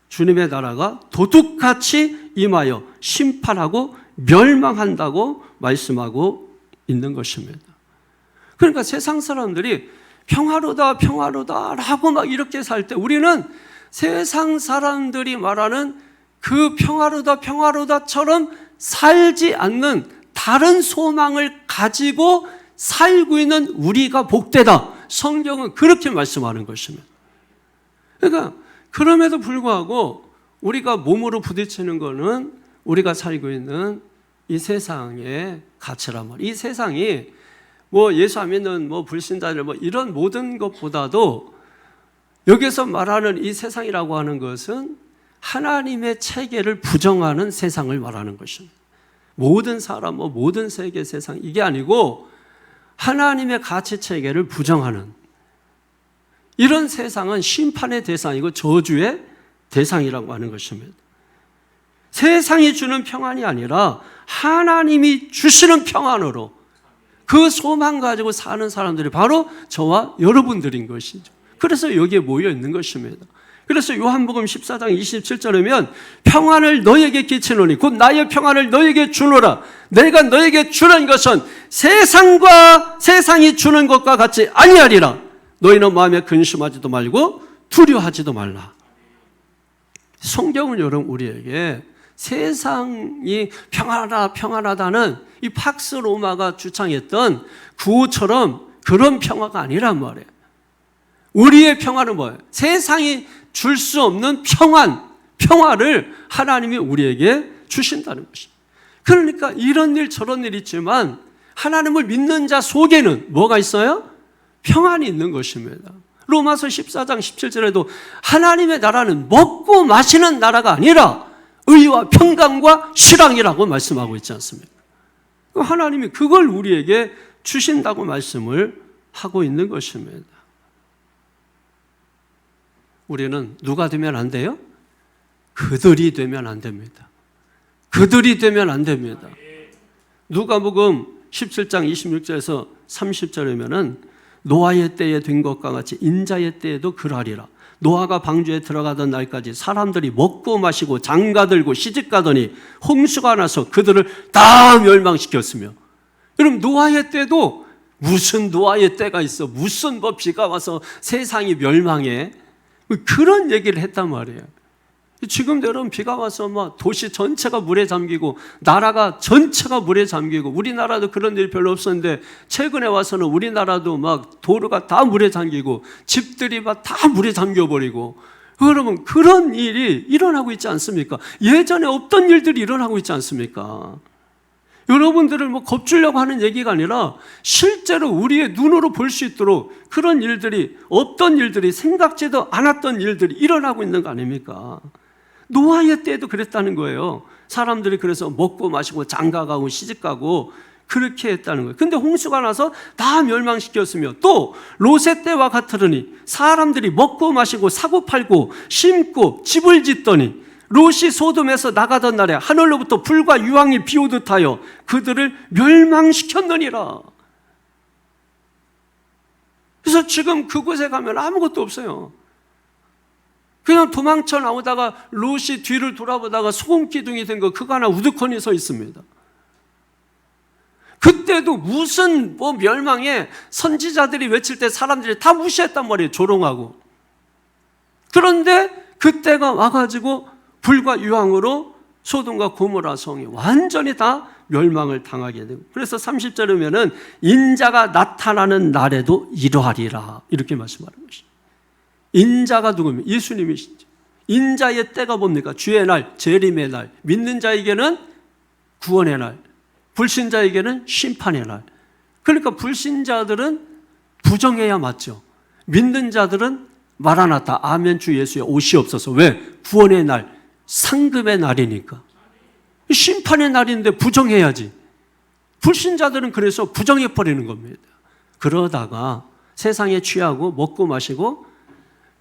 주님의 나라가 도둑같이 임하여 심판하고 멸망한다고 말씀하고 있는 것입니다. 그러니까 세상 사람들이 평화로다라고 막 이렇게 살 때 우리는 세상 사람들이 말하는 그 평화로다처럼 살지 않는 다른 소망을 가지고 살고 있는 우리가 복되다. 성경은 그렇게 말씀하는 것입니다. 그러니까 그럼에도 불구하고 우리가 몸으로 부딪히는 것은 우리가 살고 있는 이 세상의 가치란 말이에요. 이 세상이 뭐 예수 안 믿는 뭐 불신자들 뭐 이런 모든 것보다도 여기서 말하는 이 세상이라고 하는 것은 하나님의 체계를 부정하는 세상을 말하는 것입니다. 모든 사람, 뭐 모든 세계 세상 이게 아니고 하나님의 가치 체계를 부정하는 이런 세상은 심판의 대상이고 저주의 대상이라고 하는 것입니다. 세상이 주는 평안이 아니라 하나님이 주시는 평안으로 그 소망 가지고 사는 사람들이 바로 저와 여러분들인 것이죠. 그래서 여기에 모여 있는 것입니다. 그래서 요한복음 14장 27절이면 평안을 너에게 끼치노니 곧 나의 평안을 너에게 주노라. 내가 너에게 주는 것은 세상이 주는 것과 같이 아니하리라. 너희는 마음에 근심하지도 말고 두려워하지도 말라. 성경은 여러분 우리에게 세상이 평안하다는 이 팍스 로마가 주창했던 구호처럼 그런 평화가 아니란 말이에요. 우리의 평화는 뭐예요? 세상이 줄 수 없는 평화를 하나님이 우리에게 주신다는 것입니다. 그러니까 이런 일 저런 일 있지만 하나님을 믿는 자 속에는 뭐가 있어요? 평안이 있는 것입니다. 로마서 14장 17절에도 하나님의 나라는 먹고 마시는 나라가 아니라 의와 평강과 실랑이라고 말씀하고 있지 않습니까? 하나님이 그걸 우리에게 주신다고 말씀을 하고 있는 것입니다. 우리는 누가 되면 안 돼요? 그들이 되면 안 됩니다. 그들이 되면 안 됩니다. 누가복음 17장 26절에서 30절이면은 노아의 때에 된 것과 같이 인자의 때에도 그러하리라. 노아가 방주에 들어가던 날까지 사람들이 먹고 마시고 장가들고 시집가더니 홍수가 나서 그들을 다 멸망시켰으며, 여러분 노아의 때도 무슨 노아의 때가 있어? 무슨 비가 와서 세상이 멸망해? 그런 얘기를 했단 말이에요. 지금도 여러분 비가 와서 막 도시 전체가 물에 잠기고 나라가 전체가 물에 잠기고, 우리나라도 그런 일이 별로 없었는데 최근에 와서는 우리나라도 막 도로가 다 물에 잠기고 집들이 막 다 물에 잠겨버리고, 여러분 그런 일이 일어나고 있지 않습니까? 예전에 없던 일들이 일어나고 있지 않습니까? 여러분들을 뭐 겁주려고 하는 얘기가 아니라 실제로 우리의 눈으로 볼 수 있도록 그런 일들이, 없던 일들이, 생각지도 않았던 일들이 일어나고 있는 거 아닙니까? 노아의 때도 그랬다는 거예요. 사람들이 그래서 먹고 마시고 장가가고 시집가고 그렇게 했다는 거예요. 근데 홍수가 나서 다 멸망시켰으며, 또 롯의 때와 같으니 사람들이 먹고 마시고 사고 팔고 심고 집을 짓더니 롯이 소돔에서 나가던 날에 하늘로부터 불과 유황이 비오듯 하여 그들을 멸망시켰느니라. 그래서 지금 그곳에 가면 아무것도 없어요. 그냥 도망쳐 나오다가 롯이 뒤를 돌아보다가 소금 기둥이 된 거 그거 하나 우두커니 서 있습니다. 그때도 무슨 멸망에 선지자들이 외칠 때 사람들이 다 무시했단 말이에요. 조롱하고. 그런데 그때가 와가지고 불과 유황으로 소돔과 고모라 성이 완전히 다 멸망을 당하게 되고, 그래서 30절에 보면은 인자가 나타나는 날에도 이러하리라 이렇게 말씀하는 것이죠. 인자가 누구입니까? 예수님이시죠. 인자의 때가 뭡니까? 주의 날, 재림의 날, 믿는 자에게는 구원의 날, 불신자에게는 심판의 날. 그러니까 불신자들은 부정해야 맞죠. 믿는 자들은 마라나타, 아멘 주 예수의 오시옵소서. 왜? 구원의 날, 상급의 날이니까. 심판의 날인데 부정해야지. 불신자들은 그래서 부정해버리는 겁니다. 그러다가 세상에 취하고 먹고 마시고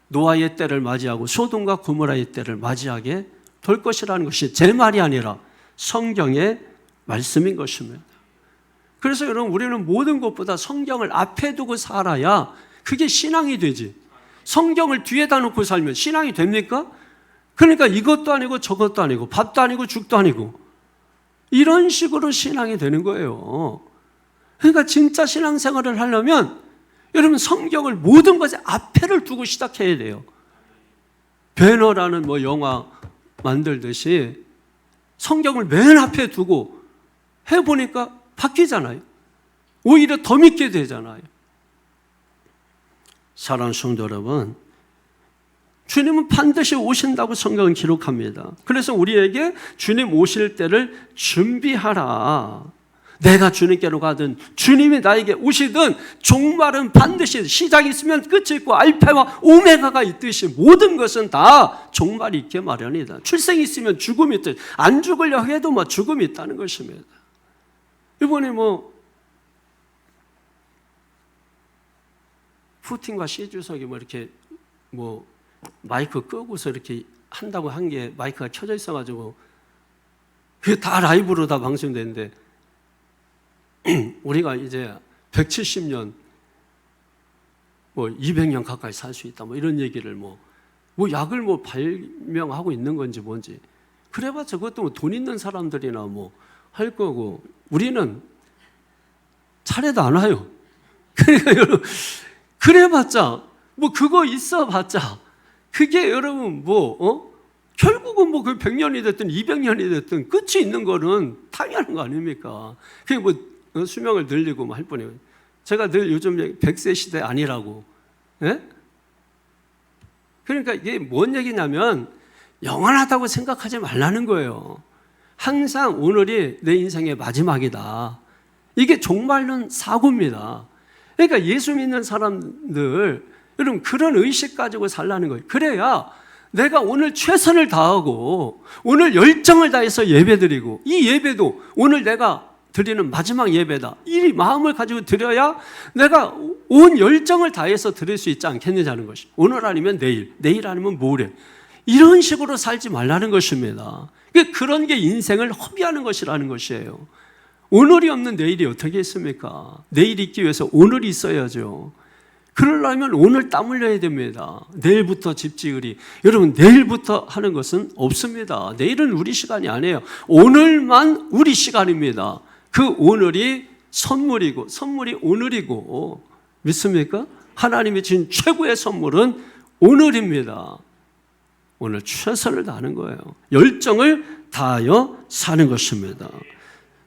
노아의 때를 맞이하고 소돔과 고모라의 때를 맞이하게 될 것이라는 것이 제 말이 아니라 성경의 말씀인 것입니다. 그래서 여러분, 우리는 모든 것보다 성경을 앞에 두고 살아야 그게 신앙이 되지. 성경을 뒤에다 놓고 살면 신앙이 됩니까? 그러니까 이것도 아니고 저것도 아니고 밥도 아니고 죽도 아니고 이런 식으로 신앙이 되는 거예요. 그러니까 진짜 신앙생활을 하려면 여러분 성경을 모든 것에 앞에를 두고 시작해야 돼요. 배너라는 영화 만들듯이 성경을 맨 앞에 두고 해보니까 바뀌잖아요. 오히려 더 믿게 되잖아요. 사랑하는 성도 여러분, 주님은 반드시 오신다고 성경은 기록합니다. 그래서 우리에게 주님 오실 때를 준비하라. 내가 주님께로 가든 주님이 나에게 오시든 종말은 반드시 시작이 있으면 끝이 있고 알파와 오메가가 있듯이 모든 것은 다 종말이 있게 마련이다. 출생이 있으면 죽음이 있듯 안 죽으려 해도 죽음이 있다는 것입니다. 이번에 푸틴과 시주석이 이렇게 마이크 끄고서 이렇게 한다고 한 게 마이크가 켜져 있어가지고 그게 다 라이브로 다 방송되는데 우리가 이제 170년 200년 가까이 살 수 있다 이런 얘기를 약을 발명하고 있는 건지 뭔지 그래봤자 그것도 돈 있는 사람들이나 할 거고 우리는 차례도 안 와요. 그러니까 여러분 그래봤자 그거 있어봤자 그게 여러분 결국은 그 100년이 됐든 200년이 됐든 끝이 있는 거는 당연한 거 아닙니까? 그게 수명을 늘리고 할 뿐이에요. 제가 늘 요즘 100세 시대 아니라고. 예? 그러니까 이게 뭔 얘기냐면 영원하다고 생각하지 말라는 거예요. 항상 오늘이 내 인생의 마지막이다. 이게 종말론 사고입니다. 그러니까 예수 믿는 사람들 여러분 그런 의식 가지고 살라는 거예요. 그래야 내가 오늘 최선을 다하고 오늘 열정을 다해서 예배드리고 이 예배도 오늘 내가 드리는 마지막 예배다. 이 마음을 가지고 드려야 내가 온 열정을 다해서 드릴 수 있지 않겠느냐는 것이. 오늘 아니면 내일, 내일 아니면 모레. 이런 식으로 살지 말라는 것입니다. 그런 게 인생을 허비하는 것이라는 것이에요. 오늘이 없는 내일이 어떻게 있습니까? 내일이 있기 위해서 오늘이 있어야죠. 그러려면 오늘 땀 흘려야 됩니다. 내일부터 집 지으리. 여러분 내일부터 하는 것은 없습니다. 내일은 우리 시간이 아니에요. 오늘만 우리 시간입니다. 그 오늘이 선물이고 선물이 오늘이고 믿습니까? 하나님이 주신 최고의 선물은 오늘입니다. 오늘 최선을 다하는 거예요. 열정을 다하여 사는 것입니다.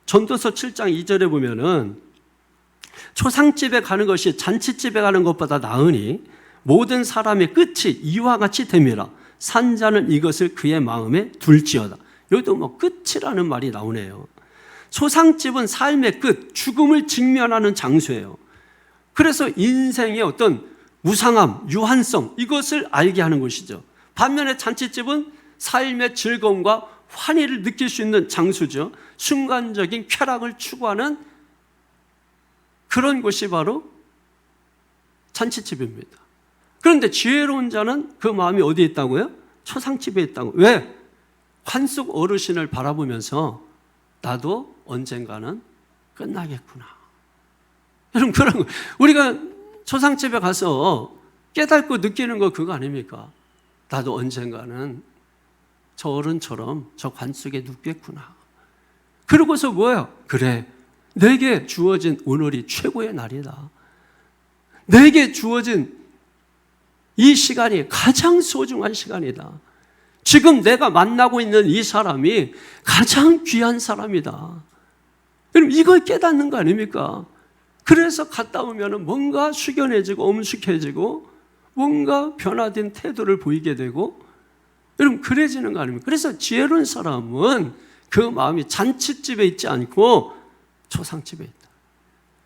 전도서 7장 2절에 보면은 초상집에 가는 것이 잔치집에 가는 것보다 나으니 모든 사람의 끝이 이와 같이 됨이라. 산자는 이것을 그의 마음에 둘지어다. 여기도 끝이라는 말이 나오네요. 초상집은 삶의 끝, 죽음을 직면하는 장소예요. 그래서 인생의 어떤 무상함, 유한성, 이것을 알게 하는 것이죠. 반면에 잔치집은 삶의 즐거움과 환희를 느낄 수 있는 장소죠. 순간적인 쾌락을 추구하는 그런 곳이 바로 잔치집입니다. 그런데 지혜로운 자는 그 마음이 어디에 있다고요? 초상집에 있다고. 왜? 환숙 어르신을 바라보면서 나도 언젠가는 끝나겠구나. 여러분, 그런 거. 우리가 초상집에 가서 깨닫고 느끼는 거 그거 아닙니까? 나도 언젠가는 저 어른처럼 저 관 속에 눕겠구나. 그러고서 뭐예요? 그래, 내게 주어진 오늘이 최고의 날이다. 내게 주어진 이 시간이 가장 소중한 시간이다. 지금 내가 만나고 있는 이 사람이 가장 귀한 사람이다. 여러분, 이걸 깨닫는 거 아닙니까? 그래서 갔다 오면 뭔가 숙연해지고 엄숙해지고 뭔가 변화된 태도를 보이게 되고, 여러분, 그래지는 거 아닙니까? 그래서 지혜로운 사람은 그 마음이 잔치집에 있지 않고 초상집에 있다.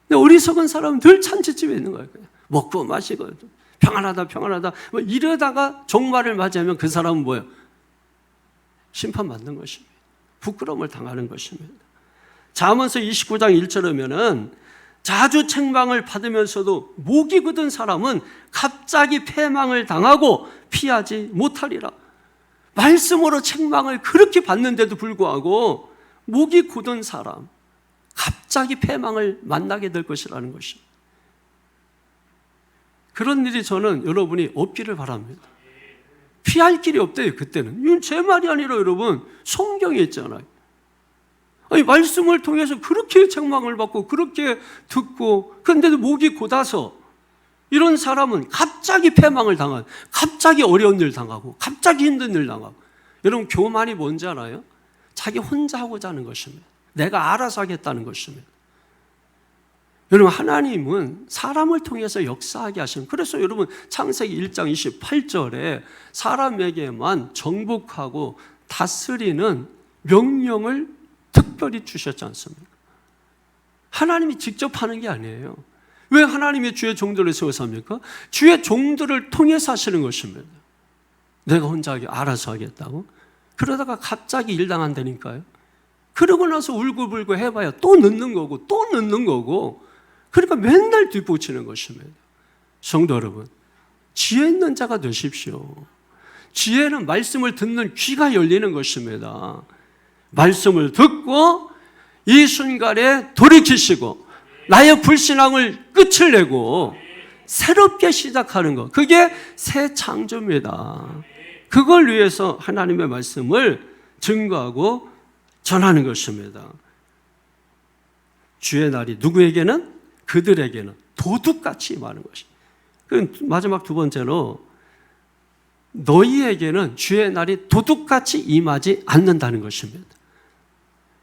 근데 어리석은 사람은 늘 잔치집에 있는 거예요. 그냥 먹고 마시고 평안하다 뭐 이러다가 종말을 맞이하면 그 사람은 뭐예요? 심판받는 것입니다. 부끄러움을 당하는 것입니다. 잠언서 29장 1절에 보면은 자주 책망을 받으면서도 목이 굳은 사람은 갑자기 패망을 당하고 피하지 못하리라. 말씀으로 책망을 그렇게 받는데도 불구하고 목이 굳은 사람, 갑자기 패망을 만나게 될 것이라는 것입니다. 그런 일이 저는 여러분이 없기를 바랍니다. 피할 길이 없대요. 그때는. 이건 제 말이 아니라 여러분, 성경에 있잖아요. 아니, 말씀을 통해서 그렇게 책망을 받고 그렇게 듣고, 그런데도 목이 곧아서 이런 사람은 갑자기 패망을 당하고, 갑자기 어려운 일 당하고, 갑자기 힘든 일 당하고. 여러분, 교만이 뭔지 알아요? 자기 혼자 하고자 하는 것입니다. 내가 알아서 하겠다는 것입니다. 여러분, 하나님은 사람을 통해서 역사하게 하시는, 그래서 여러분 창세기 1장 28절에 사람에게만 정복하고 다스리는 명령을 특별히 주셨지 않습니까? 하나님이 직접 하는 게 아니에요. 왜 하나님이 주의 종들을 세워서 합니까? 주의 종들을 통해서 하시는 것입니다. 내가 혼자 알아서 하겠다고? 그러다가 갑자기 일 당한다니까요. 그러고 나서 울고불고 해봐야 또 늦는 거고 또 늦는 거고, 그러니까 맨날 뒷북치는 것입니다. 성도 여러분, 지혜 있는 자가 되십시오. 지혜는 말씀을 듣는 귀가 열리는 것입니다. 말씀을 듣고 이 순간에 돌이키시고 나의 불신앙을 끝을 내고 새롭게 시작하는 것, 그게 새 창조입니다. 그걸 위해서 하나님의 말씀을 증거하고 전하는 것입니다. 주의 날이 누구에게는? 그들에게는 도둑같이 임하는 것입니다. 마지막 두 번째로, 너희에게는 주의 날이 도둑같이 임하지 않는다는 것입니다.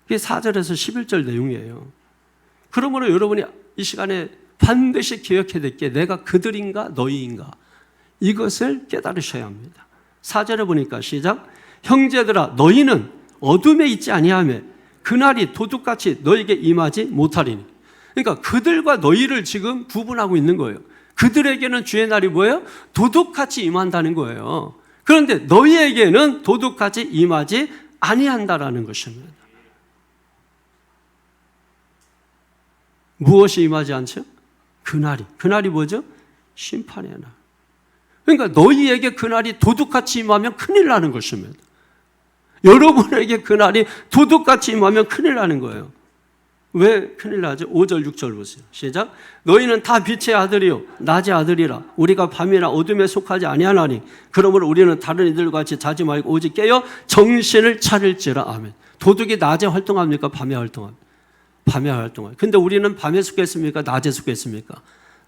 이게 4절에서 11절 내용이에요. 그러므로 여러분이 이 시간에 반드시 기억해야 될 게, 내가 그들인가 너희인가, 이것을 깨달으셔야 합니다. 4절에 보니까 시작, 형제들아 너희는 어둠에 있지 아니하며 그날이 도둑같이 너희에게 임하지 못하리니. 그러니까 그들과 너희를 지금 구분하고 있는 거예요. 그들에게는 주의 날이 뭐예요? 도둑같이 임한다는 거예요. 그런데 너희에게는 도둑같이 임하지 아니한다라는 것입니다. 무엇이 임하지 않죠? 그날이 뭐죠? 심판의 날. 그러니까 너희에게 그날이 도둑같이 임하면 큰일 나는 것입니다. 여러분에게 그날이 도둑같이 임하면 큰일 나는 거예요. 왜 큰일 나죠? 5절 6절 보세요. 시작. 너희는 다 빛의 아들이요 낮의 아들이라. 우리가 밤이나 어둠에 속하지 아니하나니 그러므로 우리는 다른 이들과 같이 자지 말고 오직 깨어 정신을 차릴지라. 아멘. 도둑이 낮에 활동합니까? 밤에 활동합니까? 밤에 활동합니다. 근데 우리는 밤에 속했습니까? 낮에 속했습니까?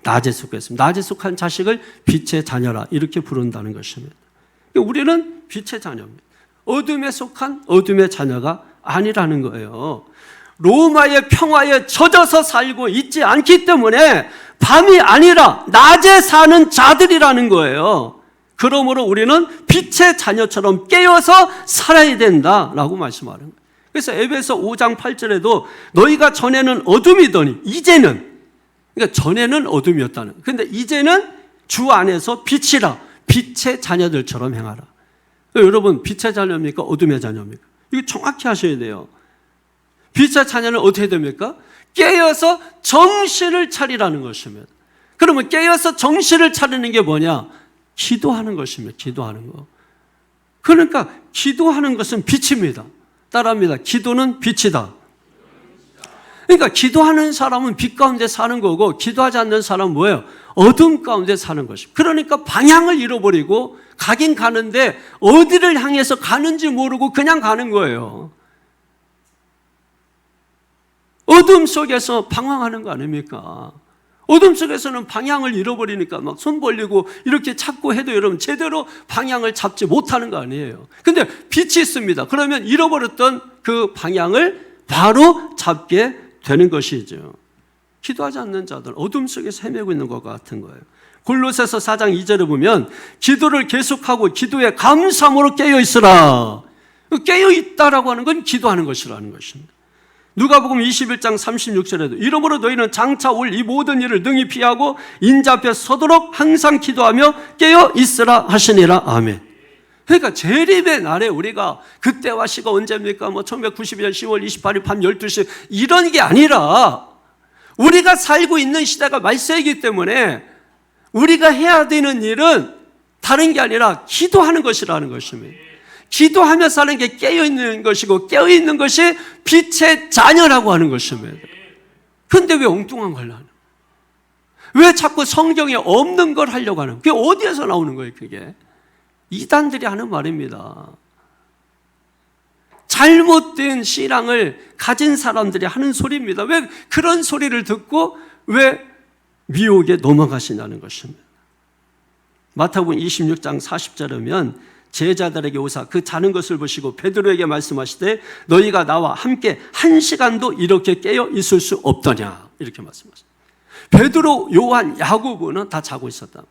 낮에 속했습니다. 낮에 속한 자식을 빛의 자녀라, 이렇게 부른다는 것입니다. 우리는 빛의 자녀입니다. 어둠에 속한 어둠의 자녀가 아니라는 거예요. 로마의 평화에 젖어서 살고 있지 않기 때문에 밤이 아니라 낮에 사는 자들이라는 거예요. 그러므로 우리는 빛의 자녀처럼 깨어서 살아야 된다라고 말씀하는 거예요. 그래서 에베소 5장 8절에도 너희가 전에는 어둠이더니 이제는, 그러니까 전에는 어둠이었다는, 근데 이제는 주 안에서 빛이라, 빛의 자녀들처럼 행하라. 여러분, 빛의 자녀입니까? 어둠의 자녀입니까? 이거 정확히 하셔야 돼요. 빛의 자녀는 어떻게 됩니까? 깨어서 정신을 차리라는 것입니다. 그러면 깨어서 정신을 차리는 게 뭐냐? 기도하는 것입니다. 기도하는 거. 그러니까 기도하는 것은 빛입니다. 따라합니다. 기도는 빛이다. 그러니까 기도하는 사람은 빛 가운데 사는 거고, 기도하지 않는 사람은 뭐예요? 어둠 가운데 사는 것입니다. 그러니까 방향을 잃어버리고 가긴 가는데 어디를 향해서 가는지 모르고 그냥 가는 거예요. 어둠 속에서 방황하는 거 아닙니까? 어둠 속에서는 방향을 잃어버리니까 막 손 벌리고 이렇게 찾고 해도 여러분 제대로 방향을 잡지 못하는 거 아니에요. 근데 빛이 있습니다. 그러면 잃어버렸던 그 방향을 바로 잡게 되는 것이죠. 기도하지 않는 자들 어둠 속에서 헤매고 있는 것 같은 거예요. 골로새서 4장 2절에 보면 기도를 계속하고 기도에 감사함으로 깨어있으라. 깨어있다라고 하는 건 기도하는 것이라는 것입니다. 누가복음 21장 36절에도 이러므로 너희는 장차 올 이 모든 일을 능히 피하고 인자 앞에 서도록 항상 기도하며 깨어있으라 하시니라. 아멘. 그러니까 재림의 날에 우리가 그때와 시가 언제입니까? 1992년 10월 28일 밤 12시 이런 게 아니라 우리가 살고 있는 시대가 말세이기 때문에 우리가 해야 되는 일은 다른 게 아니라 기도하는 것이라는 것입니다. 기도하며 사는 게 깨어있는 것이고 깨어있는 것이 빛의 자녀라고 하는 것입니다. 그런데 왜 엉뚱한 걸 하는? 왜 자꾸 성경에 없는 걸 하려고 하는? 그게 어디에서 나오는 거예요? 그게 이단들이 하는 말입니다. 잘못된 신앙을 가진 사람들이 하는 소리입니다. 왜 그런 소리를 듣고 왜 미혹에 넘어가시냐는 것입니다. 마태복음 26장 40절에 보면 제자들에게 오사 그 자는 것을 보시고 베드로에게 말씀하시되 너희가 나와 함께 1시간도 이렇게 깨어 있을 수 없더냐 이렇게 말씀하셨어요. 베드로, 요한, 야고보는 다 자고 있었다.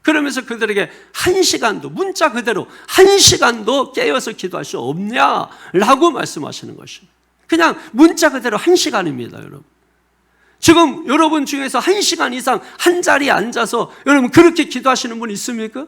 그러면서 그들에게 1시간도 문자 그대로 1시간도 깨어서 기도할 수 없냐라고 말씀하시는 것입니다. 그냥 문자 그대로 1시간입니다. 여러분. 지금 여러분 중에서 1시간 이상 한 자리에 앉아서 여러분 그렇게 기도하시는 분 있습니까?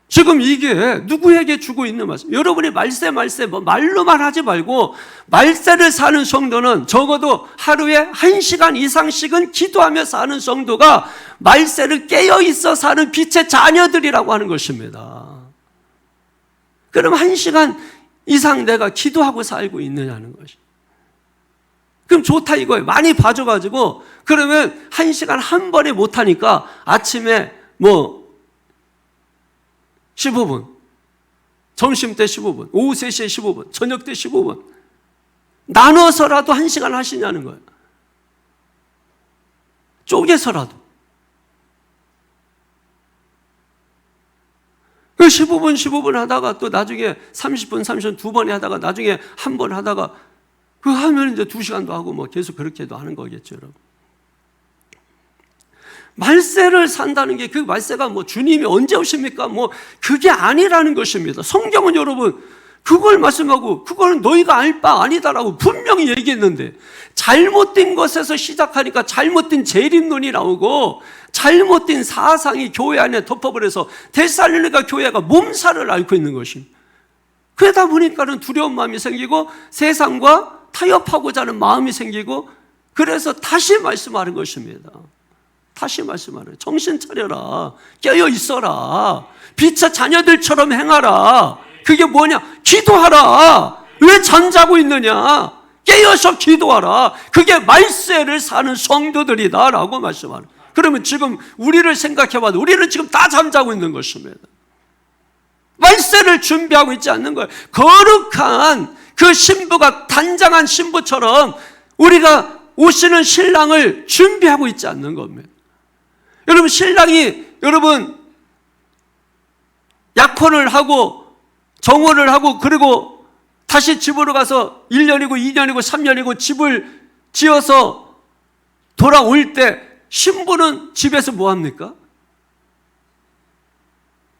지금 이게 누구에게 주고 있는 말씀? 여러분이 말세 말로만 하지 말고 말세를 사는 성도는 적어도 하루에 1시간 이상씩은 기도하며 사는 성도가 말세를 깨어있어 사는 빛의 자녀들이라고 하는 것입니다. 그럼 1시간 이상 내가 기도하고 살고 있느냐는 것이. 그럼 좋다 이거예요. 많이 봐줘가지고 그러면 1시간 한 번에 못하니까 아침에 15분, 점심 때 15분, 오후 3시에 15분, 저녁 때 15분 나눠서라도 1시간 하시냐는 거예요. 쪼개서라도. 그 15분 하다가 또 나중에 30분 두 번에 하다가 나중에 한 번 하다가 그 하면 이제 2시간도 하고 계속 그렇게도 하는 거겠죠, 여러분. 말세를 산다는 게 그 말세가 주님이 언제 오십니까? 그게 아니라는 것입니다. 성경은 여러분 그걸 말씀하고 그거는 너희가 알 바 아니다라고 분명히 얘기했는데 잘못된 것에서 시작하니까 잘못된 재림론이 나오고 잘못된 사상이 교회 안에 덮어버려서 데살로니가 교회가 몸살을 앓고 있는 것입니다. 그러다 보니까는 두려운 마음이 생기고 세상과 타협하고자 하는 마음이 생기고 그래서 다시 말씀하는 것입니다. 다시 말씀하는 정신 차려라. 깨어 있어라. 빛의 자녀들처럼 행하라. 그게 뭐냐? 기도하라. 왜 잠자고 있느냐? 깨어서 기도하라. 그게 말세를 사는 성도들이다 라고 말씀하는. 그러면 지금 우리를 생각해봐도 우리는 지금 다 잠자고 있는 것입니다. 말세를 준비하고 있지 않는 거예요. 거룩한 그 신부가 단장한 신부처럼 우리가 오시는 신랑을 준비하고 있지 않는 겁니다. 여러분 신랑이 약혼을 하고 정혼을 하고 그리고 다시 집으로 가서 1년이고 2년이고 3년이고 집을 지어서 돌아올 때 신부는 집에서 뭐 합니까?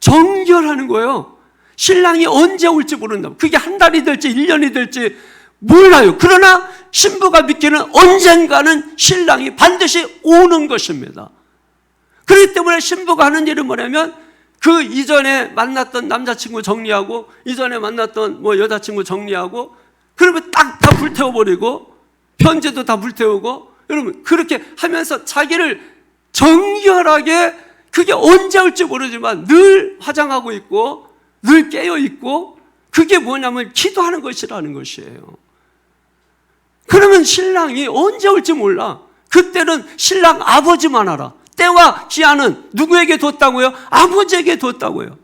정결하는 거예요. 신랑이 언제 올지 모른다. 그게 한 달이 될지 1년이 될지 몰라요. 그러나 신부가 믿기는 언젠가는 신랑이 반드시 오는 것입니다. 그렇기 때문에 신부가 하는 일은 뭐냐면 그 이전에 만났던 남자친구 정리하고 이전에 만났던 여자친구 정리하고 그러면 딱 다 불태워버리고 편지도 다 불태우고 여러분 그렇게 하면서 자기를 정결하게 그게 언제 올지 모르지만 늘 화장하고 있고 늘 깨어 있고 그게 뭐냐면 기도하는 것이라는 것이에요. 그러면 신랑이 언제 올지 몰라. 그때는 신랑 아버지만 알아. 때와 기한은 누구에게 뒀다고요? 아버지에게 뒀다고요.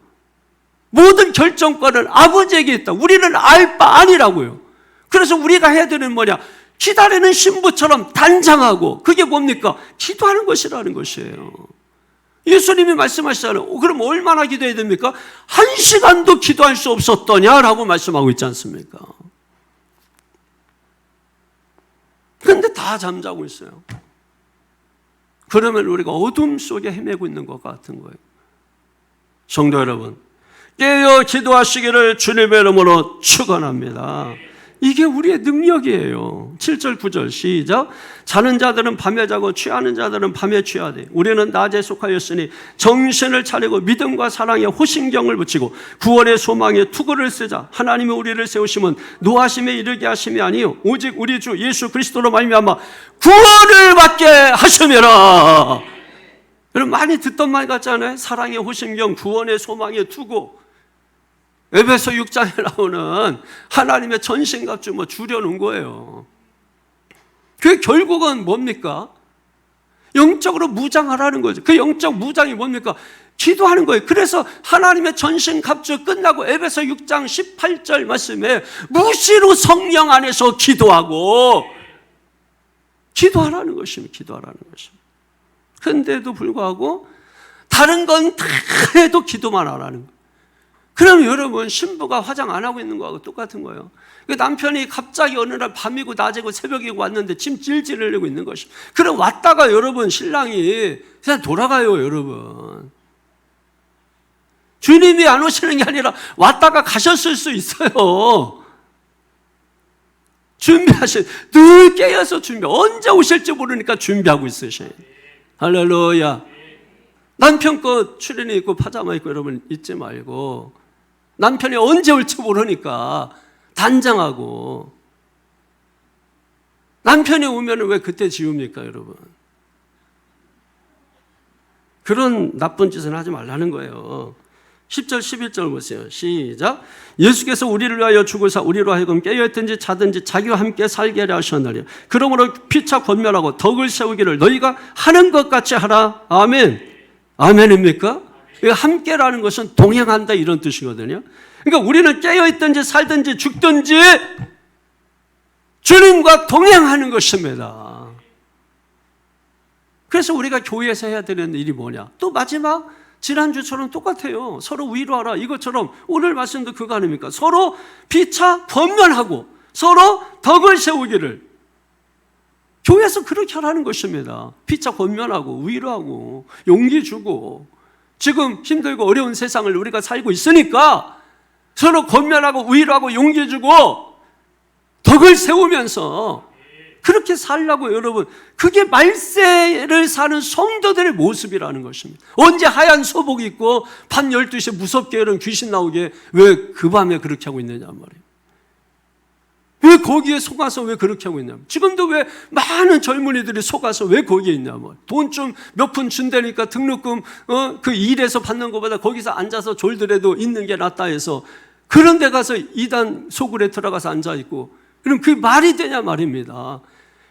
모든 결정권은 아버지에게 있다. 우리는 알 바 아니라고요. 그래서 우리가 해야 되는 뭐냐? 기다리는 신부처럼 단장하고 그게 뭡니까? 기도하는 것이라는 것이에요. 예수님이 말씀하시잖아요. 그럼 얼마나 기도해야 됩니까? 1시간도 기도할 수 없었더냐라고 말씀하고 있지 않습니까? 그런데 다 잠자고 있어요. 그러면 우리가 어둠 속에 헤매고 있는 것 같은 거예요. 성도 여러분, 깨어 기도하시기를 주님의 이름으로 축원합니다. 이게 우리의 능력이에요. 7절 9절 시작. 자는 자들은 밤에 자고 취하는 자들은 밤에 취하되 우리는 낮에 속하였으니 정신을 차리고 믿음과 사랑에 호심경을 붙이고 구원의 소망에 투구를 쓰자. 하나님이 우리를 세우심은 노하심에 이르게 하심이 아니요 오직 우리 주 예수 그리스도로 말미암아 구원을 받게 하심이라. 여러분 많이 듣던 말 같잖아요. 사랑의 호심경, 구원의 소망에 투구. 에베소 6장에 나오는 하나님의 전신갑주 줄여놓은 거예요. 그게 결국은 뭡니까? 영적으로 무장하라는 거죠. 그 영적 무장이 뭡니까? 기도하는 거예요. 그래서 하나님의 전신갑주 끝나고 에베소 6장 18절 말씀에 무시로 성령 안에서 기도하고 기도하라는 것입니다. 기도하라는 것입니다. 그런데도 불구하고 다른 건 다 해도 기도만 하라는 거예요. 그럼 여러분 신부가 화장 안 하고 있는 거하고 똑같은 거예요. 남편이 갑자기 어느 날 밤이고 낮이고 새벽이고 왔는데 침 질질 흘리고 있는 것이. 그럼 왔다가 여러분 신랑이 그냥 돌아가요 여러분. 주님이 안 오시는 게 아니라 왔다가 가셨을 수 있어요. 늘 깨어서 언제 오실지 모르니까 준비하고 있으셔요. 할렐루야. 남편 거 추리닝 입고 파자마 입고 여러분 잊지 말고 남편이 언제 올지 모르니까 단장하고 남편이 오면 왜 그때 지웁니까 여러분? 그런 나쁜 짓은 하지 말라는 거예요. 10절 11절 보세요. 시작. 예수께서 우리를 위하여 죽으사 우리로 하여금 깨어있든지 자든지 자기와 함께 살게 하려 하셨느니라. 그러므로 피차 권면하고 덕을 세우기를 너희가 하는 것 같이 하라. 아멘. 아멘입니까? 함께라는 것은 동행한다 이런 뜻이거든요. 그러니까 우리는 깨어있든지 살든지 죽든지 주님과 동행하는 것입니다. 그래서 우리가 교회에서 해야 되는 일이 뭐냐? 또 마지막 지난주처럼 똑같아요. 서로 위로하라 이것처럼 오늘 말씀도 그거 아닙니까? 서로 피차 권면하고 서로 덕을 세우기를 교회에서 그렇게 하라는 것입니다. 피차 권면하고 위로하고 용기 주고 지금 힘들고 어려운 세상을 우리가 살고 있으니까 서로 권면하고 위로하고 용기 주고 덕을 세우면서 그렇게 살라고 여러분. 그게 말세를 사는 성도들의 모습이라는 것입니다. 언제 하얀 소복 입고 밤 12시에 무섭게 이런 귀신 나오게 왜 그 밤에 그렇게 하고 있느냐 말이에요. 왜 거기에 속아서 왜 그렇게 하고 있냐. 지금도 왜 많은 젊은이들이 속아서 왜 거기에 있냐 말이에요. 돈 좀 몇 푼 준다니까 등록금 그 일에서 받는 것보다 거기서 앉아서 졸더라도 있는 게 낫다 해서 그런 데 가서 이단 소굴에 들어가서 앉아있고 그럼 그게 말이 되냐 말입니다.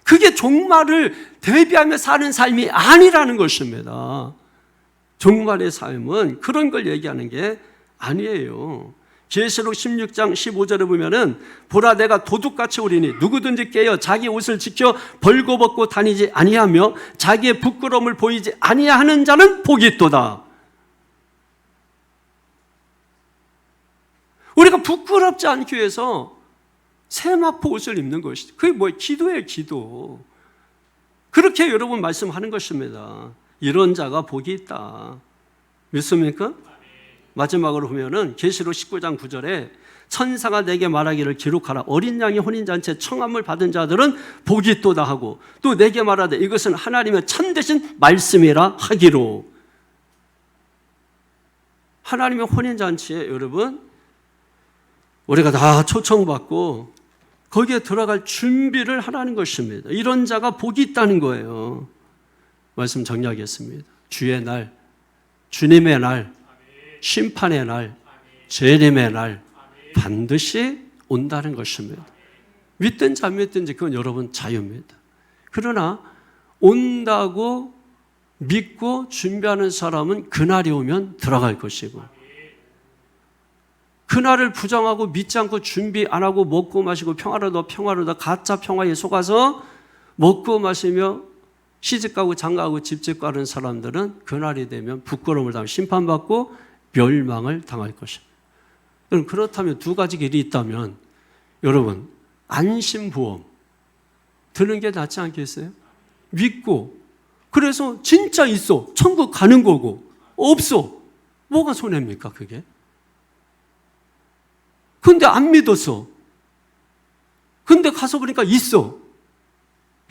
그게 종말을 대비하며 사는 삶이 아니라는 것입니다. 종말의 삶은 그런 걸 얘기하는 게 아니에요. 계시록 16장 15절에 보면은 보라 내가 도둑같이 오리니 누구든지 깨어 자기 옷을 지켜 벌거벗고 다니지 아니하며 자기의 부끄러움을 보이지 아니하는 자는 복이 있도다. 우리가 부끄럽지 않기 위해서 세마포 옷을 입는 것이죠. 그게 뭐예요? 기도예요, 기도. 그렇게 여러분 말씀하는 것입니다. 이런 자가 복이 있다. 믿습니까? 마지막으로 보면은 계시록 19장 9절에 천사가 내게 말하기를 기록하라. 어린 양의 혼인잔치에 청함을 받은 자들은 복이 있도다 하고, 또 내게 말하되 이것은 하나님의 참되신 말씀이라 하기로. 하나님의 혼인잔치에 여러분 우리가 다 초청받고 거기에 들어갈 준비를 하라는 것입니다. 이런 자가 복이 있다는 거예요. 말씀 정리하겠습니다. 주의 날, 주님의 날, 심판의 날, 재림의 날 반드시 온다는 것입니다. 믿든지 안 믿든지 그건 여러분 자유입니다. 그러나 온다고 믿고 준비하는 사람은 그날이 오면 들어갈 것이고, 그날을 부정하고 믿지 않고 준비 안 하고 먹고 마시고 평화로다 가짜 평화에 속아서 먹고 마시며 시집가고 장가가고 집집가 하는 사람들은 그날이 되면 부끄러움을 당하고 심판받고 멸망을 당할 것입니다. 그렇다면 두 가지 길이 있다면 여러분 안심보험 드는 게 낫지 않겠어요? 믿고, 그래서 진짜 있어 천국 가는 거고, 없어 뭐가 손해입니까 그게? 근데 안 믿었어. 근데 가서 보니까 있어.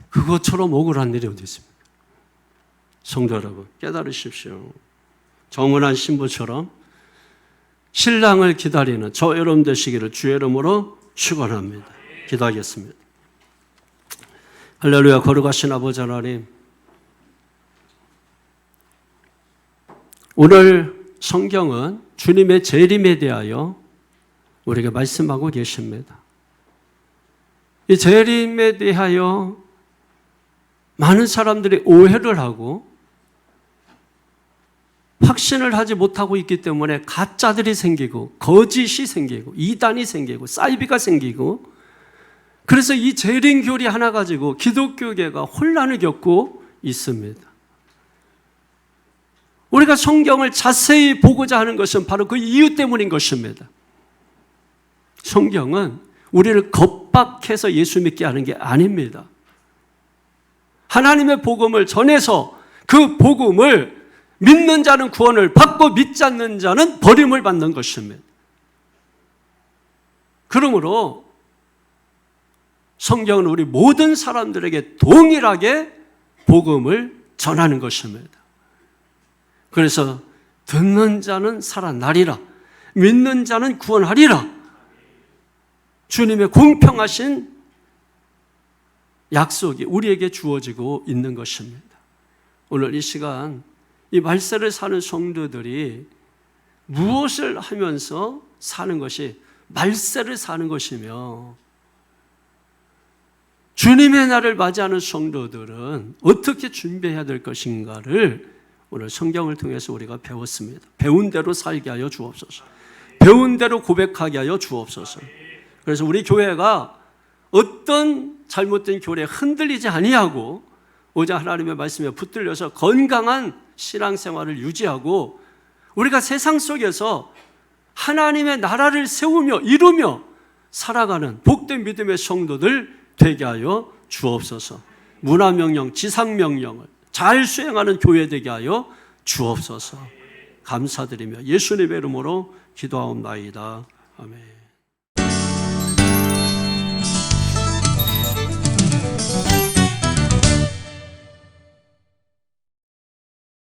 그것처럼 억울한 일이 어디 있습니까? 성도 여러분 깨달으십시오. 정은한 신부처럼 신랑을 기다리는 저 여러분 되시기를 주의 이름으로 축원합니다. 기도하겠습니다. 할렐루야. 거룩하신 아버지 하나님, 오늘 성경은 주님의 재림에 대하여 우리에게 말씀하고 계십니다. 이 재림에 대하여 많은 사람들이 오해를 하고 확신을 하지 못하고 있기 때문에 가짜들이 생기고 거짓이 생기고 이단이 생기고 사이비가 생기고, 그래서 이 재림교리 하나 가지고 기독교계가 혼란을 겪고 있습니다. 우리가 성경을 자세히 보고자 하는 것은 바로 그 이유 때문인 것입니다. 성경은 우리를 겁박해서 예수 믿게 하는 게 아닙니다. 하나님의 복음을 전해서 그 복음을 믿는 자는 구원을 받고 믿지 않는 자는 버림을 받는 것입니다. 그러므로 성경은 우리 모든 사람들에게 동일하게 복음을 전하는 것입니다. 그래서 듣는 자는 살아나리라, 믿는 자는 구원하리라, 주님의 공평하신 약속이 우리에게 주어지고 있는 것입니다. 오늘 이 시간 이 말세를 사는 성도들이 무엇을 하면서 사는 것이 말세를 사는 것이며, 주님의 날을 맞이하는 성도들은 어떻게 준비해야 될 것인가를 오늘 성경을 통해서 우리가 배웠습니다. 배운 대로 살게 하여 주옵소서. 배운 대로 고백하게 하여 주옵소서. 그래서 우리 교회가 어떤 잘못된 교리에 흔들리지 아니하고 오직 하나님의 말씀에 붙들려서 건강한 신앙생활을 유지하고, 우리가 세상 속에서 하나님의 나라를 세우며 이루며 살아가는 복된 믿음의 성도들 되게 하여 주옵소서. 문화명령, 지상명령을 잘 수행하는 교회 되게 하여 주옵소서. 감사드리며 예수님의 이름으로 기도하옵나이다. 아멘.